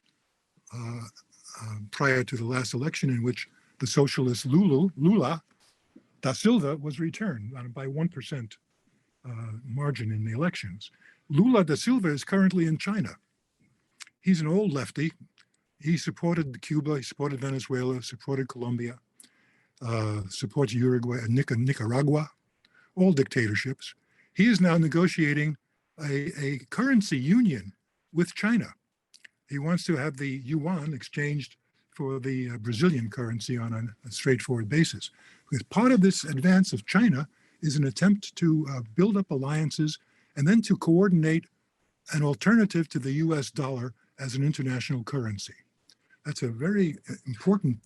prior to the last election, in which the socialist Lula da Silva was returned by 1% margin in the elections. Lula da Silva is currently in China. He's an old lefty. He supported Cuba, he supported Venezuela, supported Colombia, supports Uruguay, Nicaragua, all dictatorships. He is now negotiating a currency union with China. He wants to have the yuan exchanged for the Brazilian currency on a straightforward basis. Because part of this advance of China is an attempt to build up alliances and then to coordinate an alternative to the US dollar as an international currency. That's a very important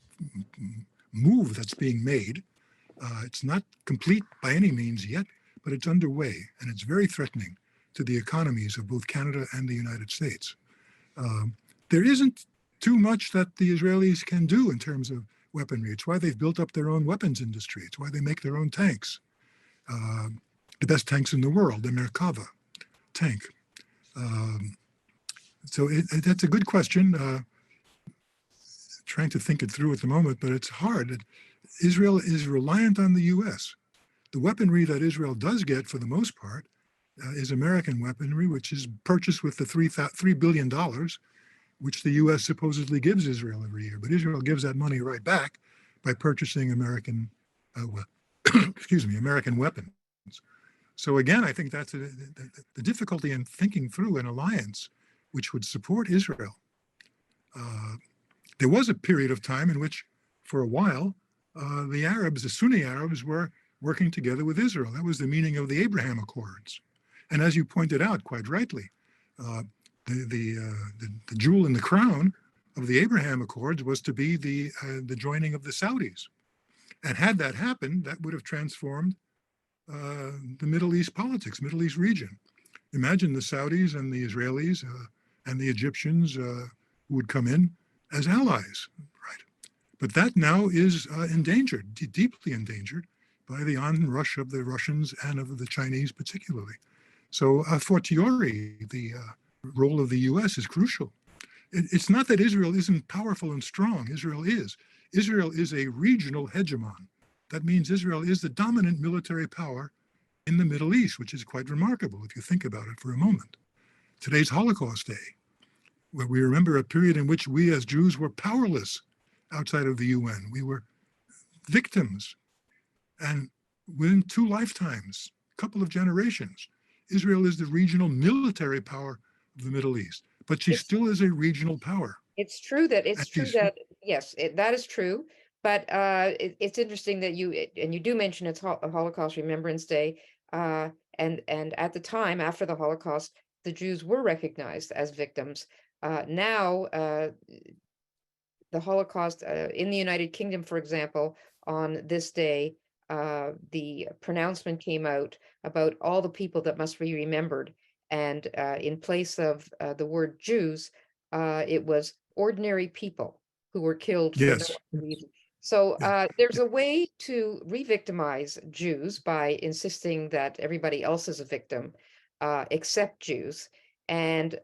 move that's being made. It's not complete by any means yet, but it's underway, and it's very threatening to the economies of both Canada and the United States. There isn't too much that the Israelis can do in terms of weaponry. It's why they've built up their own weapons industry. It's why they make their own tanks. The best tanks in the world, the Merkava tank. So that's a good question. Trying to think it through at the moment, but it's hard. Israel is reliant on the US. The weaponry that Israel does get, for the most part, is American weaponry, which is purchased with the $3 billion, which the US supposedly gives Israel every year. But Israel gives that money right back by purchasing American, American weapons. So again, I think that's the difficulty in thinking through an alliance which would support Israel. There was a period of time in which, for a while, the Arabs, the Sunni Arabs, were working together with Israel. That was the meaning of the Abraham Accords. And as you pointed out quite rightly, the jewel in the crown of the Abraham Accords was to be the joining of the Saudis. And had that happened, that would have transformed the Middle East politics, Middle East region. Imagine the Saudis and the Israelis and the Egyptians who would come in as allies, right? But that now is endangered, deeply endangered, by the onrush of the Russians and of the Chinese particularly. So a fortiori, the role of the US is crucial. It's not that Israel isn't powerful and strong. Israel is. Israel is a regional hegemon. That means Israel is the dominant military power in the Middle East, which is quite remarkable if you think about it for a moment. Today's Holocaust Day, where we remember a period in which we as Jews were powerless outside of the UN. We were victims. And within 2 lifetimes, a couple of generations, Israel is the regional military power of the Middle East, but she still is a regional power. It's true that yes, that is true. But it's interesting that you do mention it's Holocaust Remembrance Day, and at the time after the Holocaust, the Jews were recognized as victims. Now, the Holocaust in the United Kingdom, for example, on this day, the pronouncement came out about all the people that must be remembered, and in place of the word Jews, it was ordinary people who were killed for no other reason. So there's a way to re-victimize Jews by insisting that everybody else is a victim, except Jews. And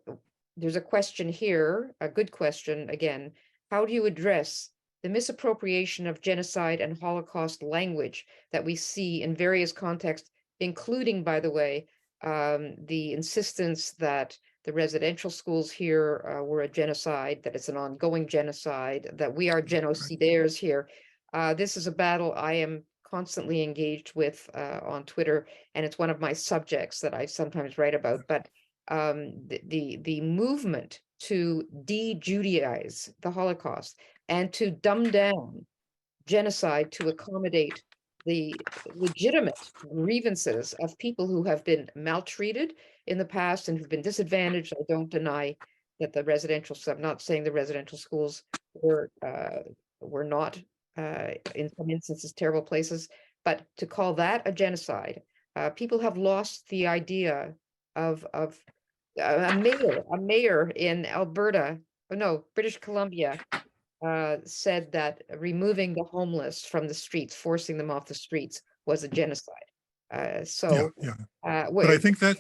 there's a question here, a good question again. How do you address the misappropriation of genocide and Holocaust language that we see in various contexts, including, by the way, the insistence that the residential schools here were a genocide, that it's an ongoing genocide, that we are genocidaires here. This is a battle I am constantly engaged with on Twitter, and it's one of my subjects that I sometimes write about. But the movement to de-Judaize the Holocaust and to dumb down genocide to accommodate the legitimate grievances of people who have been maltreated in the past and who've been disadvantaged. I don't deny that the residential, I'm not saying the residential schools were not in some instances terrible places, but to call that a genocide, people have lost the idea of a mayor in Alberta, British Columbia, said that removing the homeless from the streets, forcing them off the streets, was a genocide. But I think that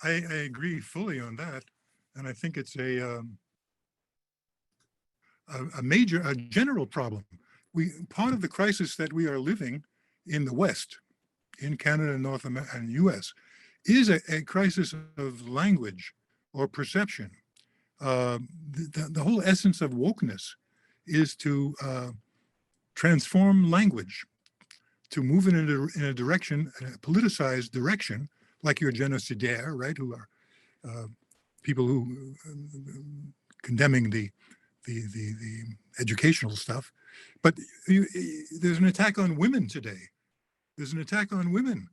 I agree fully on that. And I think it's a general problem. Part of the crisis that we are living in the West, in Canada, North America, and US, is a crisis of language or perception. The whole essence of wokeness is to transform language, to move in a direction, a politicized direction, like your CIJR, right, who are people who condemning the educational stuff. But there's an attack on women today. There's an attack on women.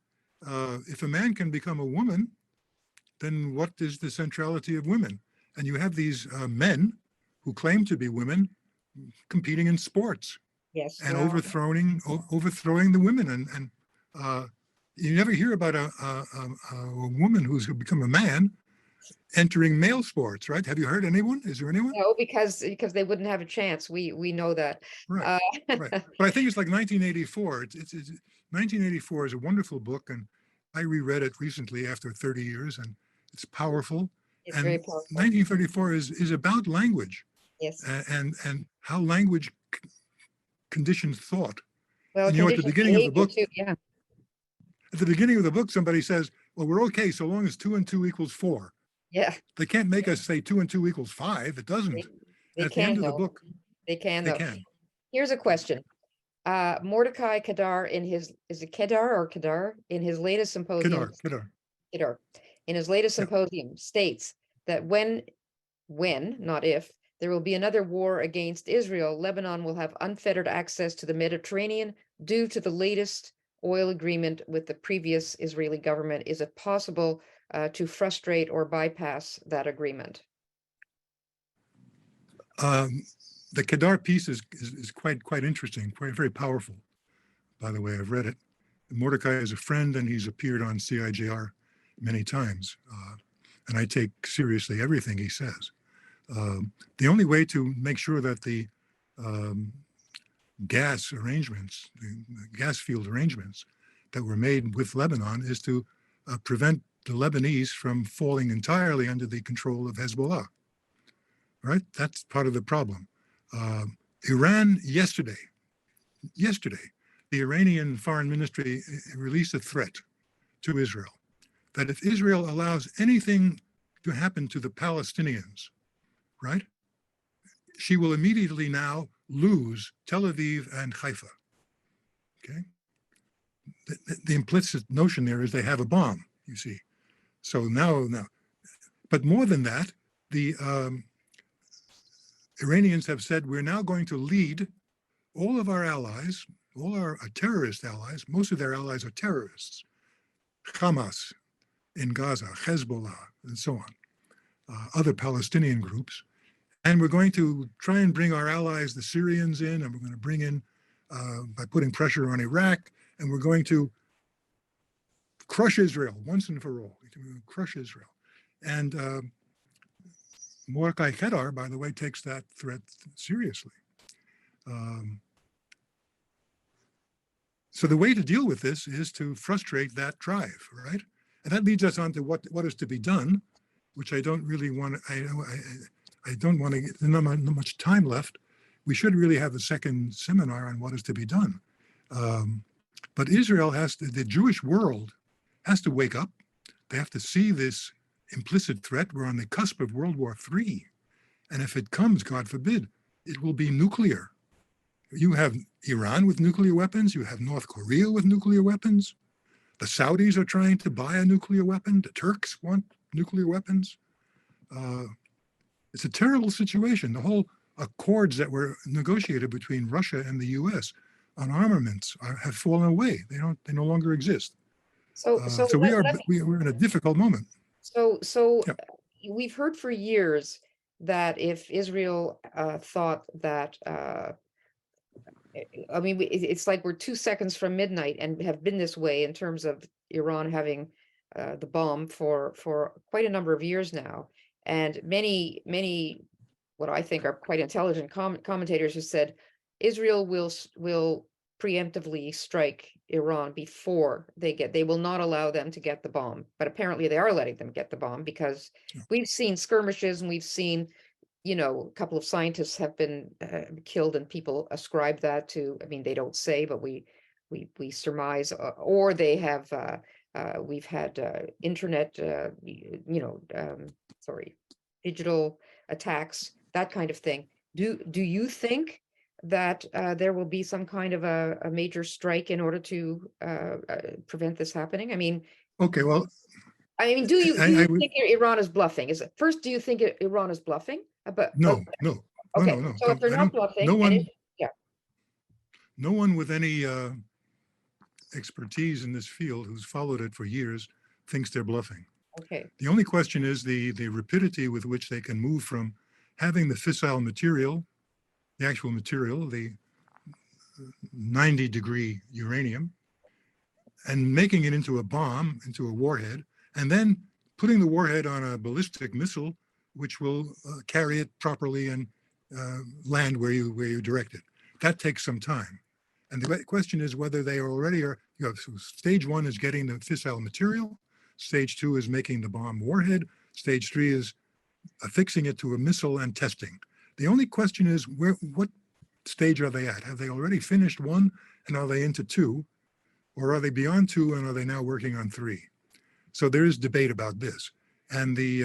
If a man can become a woman, then what is the centrality of women? And you have these men who claim to be women competing in sports. Yes. And Well, overthrowing the women. And you never hear about a woman who's become a man entering male sports, right? Have you heard anyone? Is there anyone? no, because they wouldn't have a chance. We know that. Right, right. But I think it's like 1984. It's 1984 is a wonderful book, and I reread it recently after 30 years, and it's powerful. It's And very powerful. 1934 is about language Yes. and how language conditions thought. Well, And you know, at the beginning of the book, too, yeah. at the beginning of the book, somebody says, well, we're okay so long as 2 and 2 equals 4. Yeah. They can't make us say 2 and 2 equals 5. It doesn't. They At the end of the book, They can they though. can. Here's a question. Mordecai Kedar is it Kedar or Kedar in his latest symposium? Kedar. In his latest Yeah. symposium states that when, not if, there will be another war against Israel, Lebanon will have unfettered access to the Mediterranean due to the latest oil agreement with the previous Israeli government. Is it possible to frustrate or bypass that agreement? The Kedar piece is quite interesting, very powerful. By the way, I've read it. Mordecai is a friend, and he's appeared on CIJR many times, and I take seriously everything he says. The only way to make sure that the gas arrangements, the gas field arrangements that were made with Lebanon is to prevent the Lebanese from falling entirely under the control of Hezbollah. Right? That's part of the problem. Iran yesterday, the Iranian foreign ministry released a threat to Israel that if Israel allows anything to happen to the Palestinians, right, she will immediately now lose Tel Aviv and Haifa. Okay. The implicit notion there is they have a bomb, you see. So now, but more than that, the Iranians have said, we're now going to lead all of our allies, all our terrorist allies, most of their allies are terrorists, Hamas in Gaza, Hezbollah, and so on, other Palestinian groups. And we're going to try and bring our allies, the Syrians, in, and we're going to bring in, by putting pressure on Iraq, and we're going to crush Israel once and for all. We're going to crush Israel. And Mordecai Kedar, by the way, takes that threat seriously. So the way to deal with this is to frustrate that drive, right? And that leads us on to what is to be done, which I don't really want to, I don't want to, there's not much time left. We should really have a second seminar on what is to be done. But Israel has to, the Jewish world has to wake up. They have to see this implicit threat. We're on the cusp of World War III. And if it comes, God forbid, it will be nuclear. You have Iran with nuclear weapons. You have North Korea with nuclear weapons. The Saudis are trying to buy a nuclear weapon. The Turks want nuclear weapons. It's a terrible situation. The whole accords that were negotiated between Russia and the US on armaments have fallen away. They no longer exist. So we're in a difficult moment. So Yeah. We've heard for years that if Israel thought that, I mean, it's like we're 2 seconds from midnight and have been this way in terms of Iran having the bomb for quite a number of years now. And many, what I think are quite intelligent commentators have said, Israel will preemptively strike Iran before they will not allow them to get the bomb. But apparently they are letting them get the bomb, because we've seen skirmishes, and we've seen, a couple of scientists have been killed, and people ascribe that to, I mean, they don't say, but we surmise, or they have, we've had internet, digital attacks, that kind of thing. Do you think that there will be some kind of a major strike in order to prevent this happening? I mean, Okay, well, do you I would, think Iran is bluffing? First, do you think Iran is bluffing? no, no, Okay, no, so if they're I not don't, bluffing, no one with any expertise in this field who's followed it for years thinks they're bluffing. okay, The only question is the rapidity with which they can move from having the fissile material, the actual material, the 90-degree uranium, and making it into a bomb, into a warhead, and then putting the warhead on a ballistic missile, which will carry it properly and land where you direct it. That takes some time. And the question is whether they already are, so stage one is getting the fissile material, stage two is making the bomb warhead, stage three is affixing it to a missile and testing. The only question is what stage are they at? Have they already finished one and are they into two? Or are they beyond two and are they now working on three? So there is debate about this. And the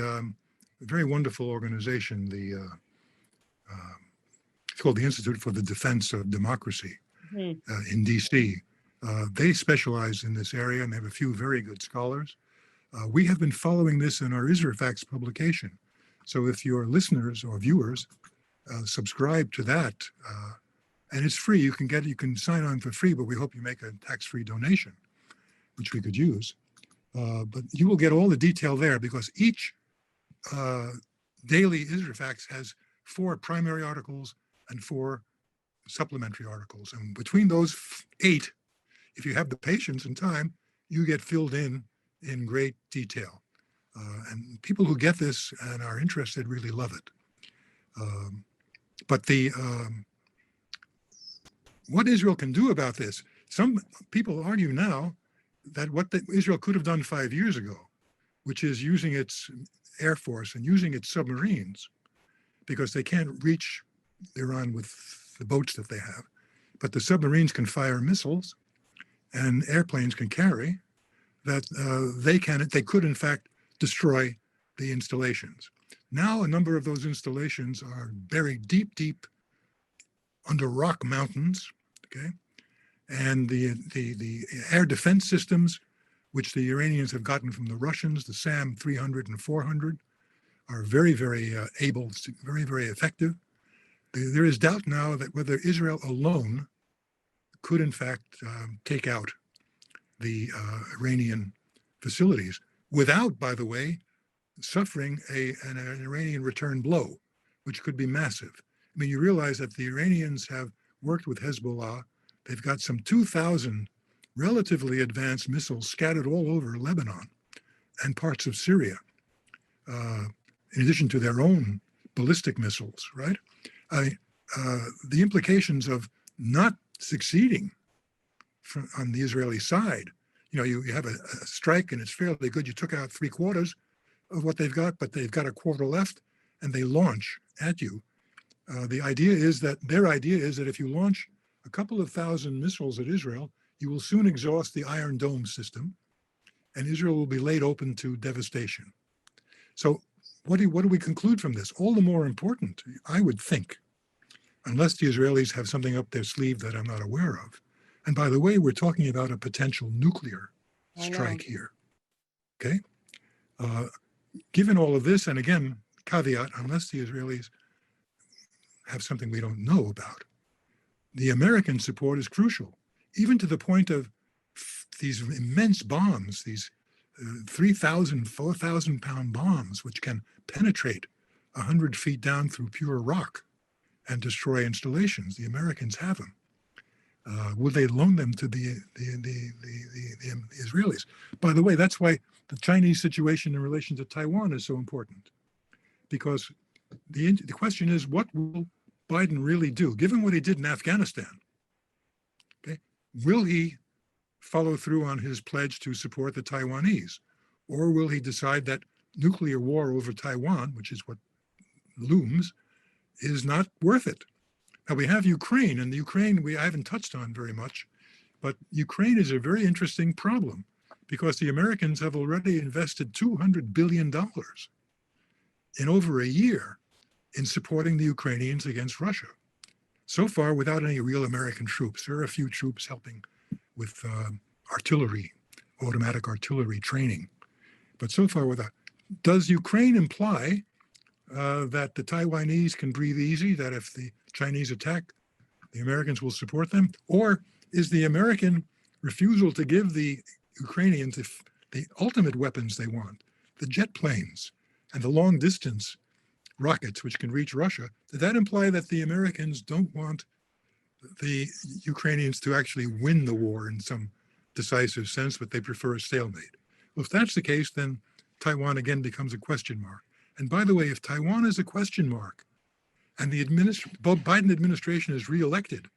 very wonderful organization, it's called the Institute for the Defense of Democracy in DC. They specialize in this area and they have a few very good scholars. We have been following this in our ISRFAX publication. So if your listeners or viewers subscribe to that, and it's free, you can sign on for free, but we hope you make a tax-free donation, which we could use. But you will get all the detail there, because each daily ISRFAX has 4 primary articles and 4 supplementary articles. And between those 8, if you have the patience and time, you get filled in great detail. And people who get this and are interested really love it. But what Israel can do about this, some people argue now that what Israel could have done 5 years ago, which is using its air force and using its submarines, because they can't reach Iran with the boats that they have, but the submarines can fire missiles and airplanes can carry, that they could in fact destroy the installations. Now a number of those installations are buried deep under rock mountains, okay? And the air defense systems, which the Iranians have gotten from the Russians, the SAM 300 and 400, are very able, very effective. There is doubt now that whether Israel alone could in fact take out the Iranian facilities without, by the way, suffering an Iranian return blow, which could be massive. I mean, you realize that the Iranians have worked with Hezbollah. They've got some 2,000 relatively advanced missiles scattered all over Lebanon and parts of Syria, in addition to their own ballistic missiles, right? The implications of not succeeding on the Israeli side, you have a strike and it's fairly good. You took out 3/4 of what they've got, but they've got a quarter left and they launch at you. Their idea is that if you launch a couple of thousand missiles at Israel, you will soon exhaust the Iron Dome system and Israel will be laid open to devastation. So what do we conclude from this? All the more important, I would think, unless the Israelis have something up their sleeve that I'm not aware of. And by the way, we're talking about a potential nuclear strike here, okay? Given all of this, and again, caveat, unless the Israelis have something we don't know about, the American support is crucial, even to the point of these immense bombs, these 3,000, 4,000-pound bombs, which can penetrate 100 feet down through pure rock and destroy installations. The Americans have them. Would they loan them to the Israelis? By the way, that's why the Chinese situation in relation to Taiwan is so important, because the question is, what will Biden really do, given what he did in Afghanistan? Okay, will he follow through on his pledge to support the Taiwanese? Or will he decide that nuclear war over Taiwan, which is what looms, is not worth it? Now we have Ukraine, and the Ukraine I haven't touched on very much, but Ukraine is a very interesting problem because the Americans have already invested $200 billion in over a year in supporting the Ukrainians against Russia. So far, without any real American troops. There are a few troops helping with artillery, automatic artillery training. But so far without. Does Ukraine imply that the Taiwanese can breathe easy, that if the Chinese attack, the Americans will support them? Or is the American refusal to give the Ukrainians the ultimate weapons they want, the jet planes and the long distance rockets which can reach Russia, does that imply that the Americans don't want the Ukrainians to actually win the war in some decisive sense, but they prefer a stalemate? Well, if that's the case, then Taiwan again becomes a question mark. And by the way, if Taiwan is a question mark and the Biden administration is reelected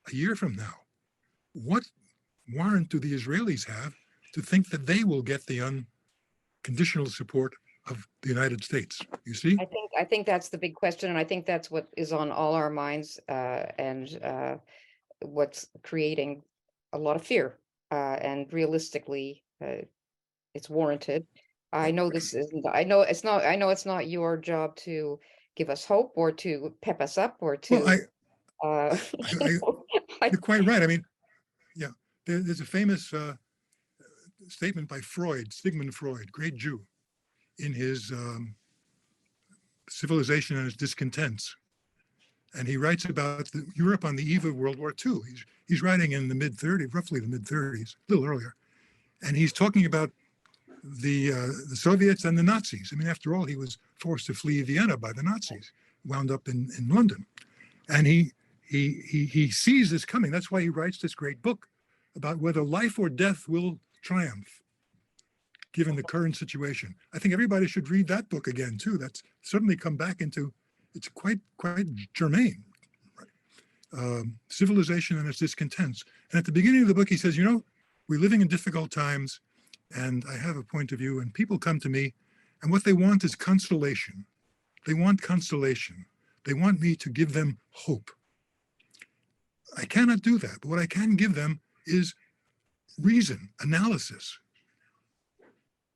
a year from now, what warrant do the Israelis have to think that they will get the unconditional support of the United States? You see? I think that's the big question, and I think that's what is on all our minds, and what's creating a lot of fear. And realistically, it's warranted. I know this isn't. I know it's not. I know it's not your job to give us hope or to pep us up or to. Well, you're quite right. I mean, yeah, there's a famous statement by Freud, Sigmund Freud, great Jew, in his Civilization and Its Discontents. And he writes about Europe on the eve of World War II. He's writing in the mid-30s, roughly the mid-30s, a little earlier. And he's talking about the Soviets and the Nazis. I mean, after all, he was forced to flee Vienna by the Nazis, wound up in London. And he sees this coming. That's why he writes this great book about whether life or death will triumph, given the current situation. I think everybody should read that book again, too. That's certainly come back into, it's quite germane. Right? Civilization and Its Discontents. And at the beginning of the book, he says, you know, we're living in difficult times, and I have a point of view, and people come to me, and what they want is consolation. They want consolation. They want me to give them hope. I cannot do that, but what I can give them is reason, analysis,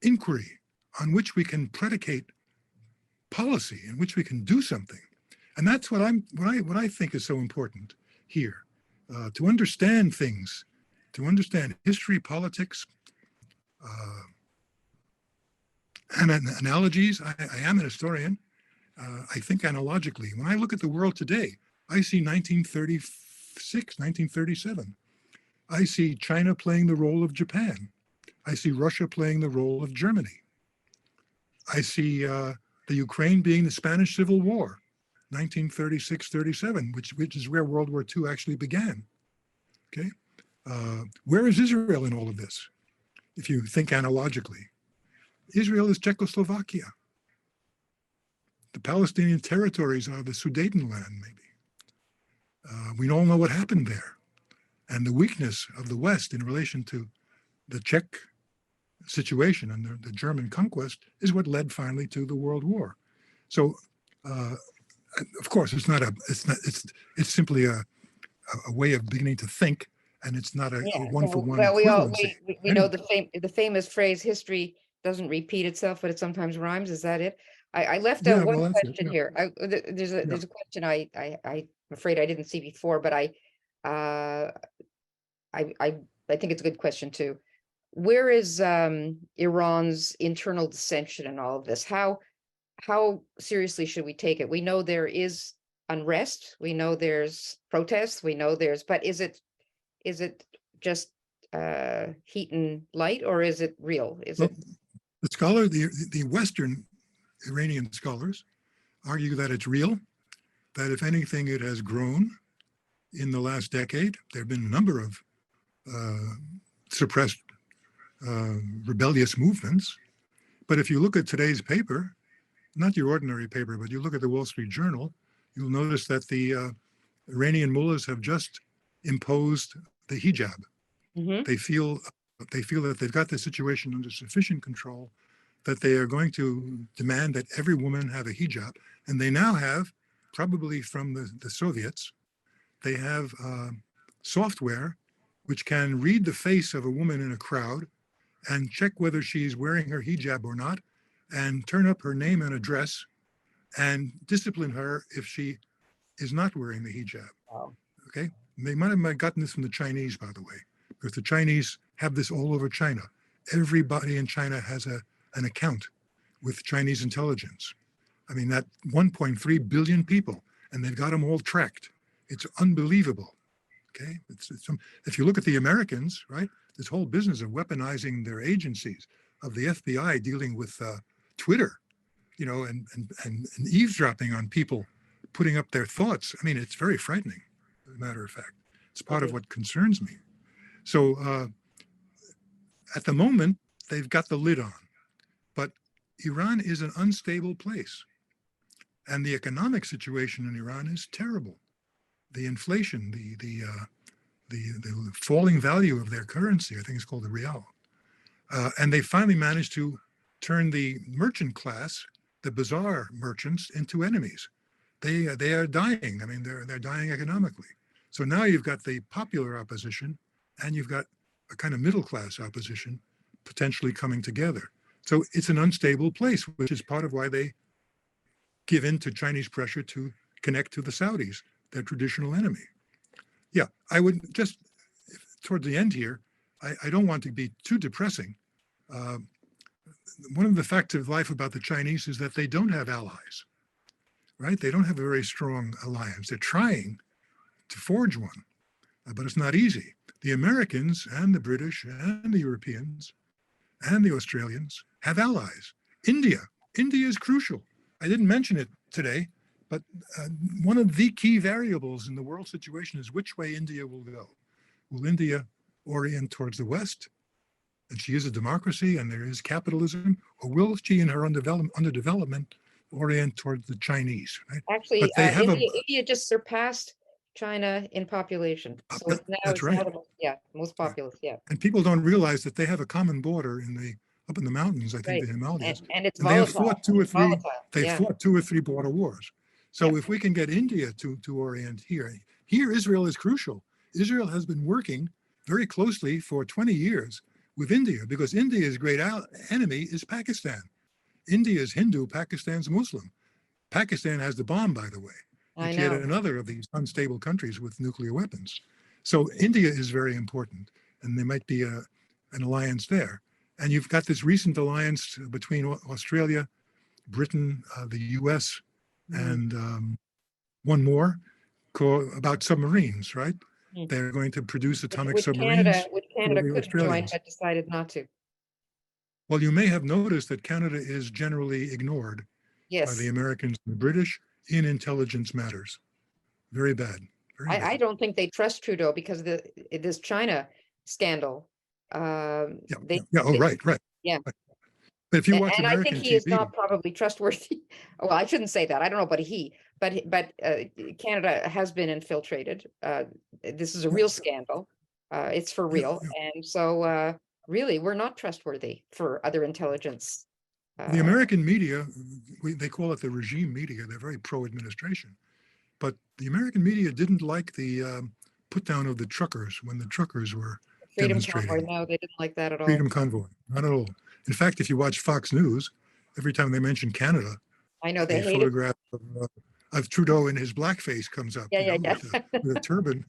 inquiry on which we can predicate policy, in which we can do something. And that's what I think is so important here, to understand things, to understand history, politics, and analogies. I am an historian. I think analogically. When I look at the world today, I see 1936, 1937. I see China playing the role of Japan. I see Russia playing the role of Germany. I see the Ukraine being the Spanish Civil War, 1936-37, which is where World War II actually began. Okay, where is Israel in all of this? If you think analogically, Israel is Czechoslovakia. The Palestinian territories are the Sudetenland, maybe. We all know what happened there. And the weakness of the West in relation to the Czech situation and the German conquest is what led finally to the World War. So, of course, it's simply a way of beginning to think, and it's not a one-for-one equivalency. We know the famous phrase, history doesn't repeat itself, but it sometimes rhymes. Is that it? I left out one question here. There's a question I'm afraid I didn't see before, but I think it's a good question too. Where is Iran's internal dissension in all of this? How seriously should we take it? We know there is unrest. We know there's protests. We know but is it just heat and light, or is it real? The Western Iranian scholars argue that it's real, that if anything, it has grown in the last decade. There have been a number of suppressed rebellious movements. But if you look at today's paper, not your ordinary paper, but you look at the Wall Street Journal, you'll notice that the Iranian mullahs have just imposed the hijab, Mhm. They feel that they've got the situation under sufficient control, that they are going to demand that every woman have a hijab, and they now have, probably from the Soviets, they have software which can read the face of a woman in a crowd and check whether she's wearing her hijab or not, and turn up her name and address and discipline her if she is not wearing the hijab. Wow. Okay, and they might have gotten this from the Chinese, by the way, because the Chinese have this all over China. Everybody in China has an account with Chinese intelligence. I mean, that 1.3 billion people, and they've got them all tracked. It's unbelievable. Okay, if you look at the Americans, right, this whole business of weaponizing their agencies, of the FBI dealing with Twitter, you know, and eavesdropping on people, putting up their thoughts. I mean, it's very frightening, as a matter of fact. It's part of what concerns me. So at the moment, they've got the lid on, but Iran is an unstable place. And the economic situation in Iran is terrible. The inflation, the falling value of their currency, I think it's called the rial. And they finally managed to turn the merchant class, the bazaar merchants, into enemies. They are dying. I mean, they're dying economically. So now you've got the popular opposition, and you've got a kind of middle class opposition potentially coming together. So it's an unstable place, which is part of why they give in to Chinese pressure to connect to the Saudis, their traditional enemy. Yeah, I would just, toward the end here, I don't want to be too depressing. One of the facts of life about the Chinese is that they don't have allies, right? They don't have a very strong alliance. They're trying to forge one, but it's not easy. The Americans and the British and the Europeans and the Australians have allies. India is crucial. I didn't mention it today, but one of the key variables in the world situation is which way India will go. Will India orient towards the West, and she is a democracy and there is capitalism, or will she, in her underdevelopment, orient towards the Chinese? Right? Actually, but they have India just surpassed China in population. So that's right. Most populous, yeah. And people don't realize that they have a common border up in the mountains, I think, Right. the Himalayas. And it's And they have volatile. fought two or three border wars. So Yeah. if we can get India to orient here Israel is crucial. Israel has been working very closely for 20 years with India, because India's great enemy is Pakistan. India is Hindu, Pakistan's Muslim. Pakistan has the bomb, by the way. I It's yet know. another of these unstable countries with nuclear weapons. So India is very important, and there might be an alliance there. And you've got this recent alliance between Australia, Britain, the US, and one more about submarines, right? Mm. They're going to produce atomic Which submarines Canada for the could have joined, Australians. but decided not to. Well, you may have noticed that Canada is generally ignored by Yes. the Americans and the British in intelligence matters. Very bad. Very bad. I don't think they trust Trudeau because of this China scandal. Yeah. They, Oh, right. yeah. Right. But if you watch And I think American he is TV, not probably trustworthy. Well, I shouldn't say that. I don't know about but Canada has been infiltrated. This is a real scandal. It's for real. And so really, we're not trustworthy for other intelligence. the American media, they call it the regime media. They're very pro-administration. But the American media didn't like the put down of the truckers when the truckers were Freedom demonstrating. Convoy, no, they didn't like that at all. Freedom Convoy, not at all. In fact, if you watch Fox News, every time they mention Canada, I know they a hate it. photograph of Trudeau in his blackface comes up, Yeah. with a turban.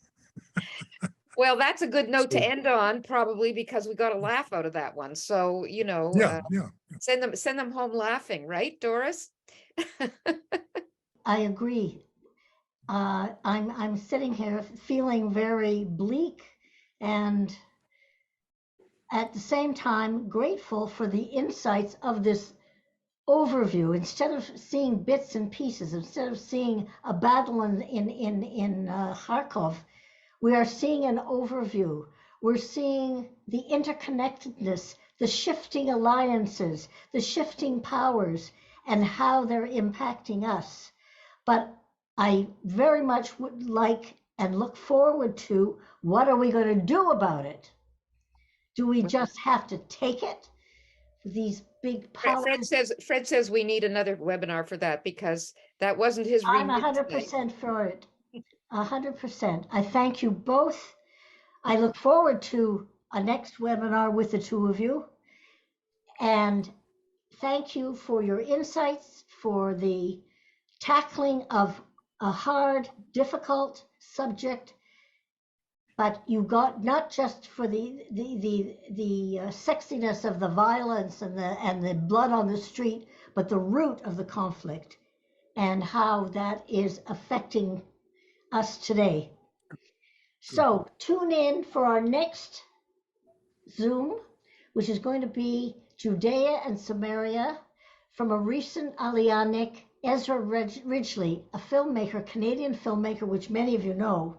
Well, that's a good note to So- end on, probably, because we got a laugh out of that one. So, Yeah. send them home laughing, right, Doris? I agree. I'm sitting here feeling very bleak and at the same time grateful for the insights of this overview. Instead of seeing bits and pieces, instead of seeing a battle in Kharkov, we are seeing an overview. We're seeing the interconnectedness, the shifting alliances, the shifting powers, and how they're impacting us. But I very much would like and look forward to what are we going to do about it? Do we just have to take it? These big powers. Fred says we need another webinar for that because that wasn't his I'm remit today. 100% for it. 100%. I thank you both. I look forward to a next webinar with the two of you. And thank you for your insights, for the tackling of a hard, difficult subject. But you got not just for the sexiness of the violence and the blood on the street, but the root of the conflict and how that is affecting us today. So tune in for our next Zoom, which is going to be Judea and Samaria, from a recent Aliyah, Ezra Ridgely, a filmmaker, Canadian filmmaker, which many of you know,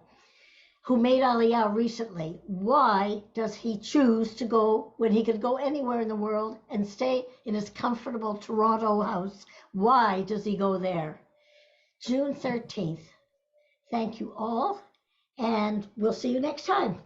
who made Aliyah recently. Why does he choose to go when he could go anywhere in the world and stay in his comfortable Toronto house? Why does he go there? June 13th. Thank you all, and we'll see you next time.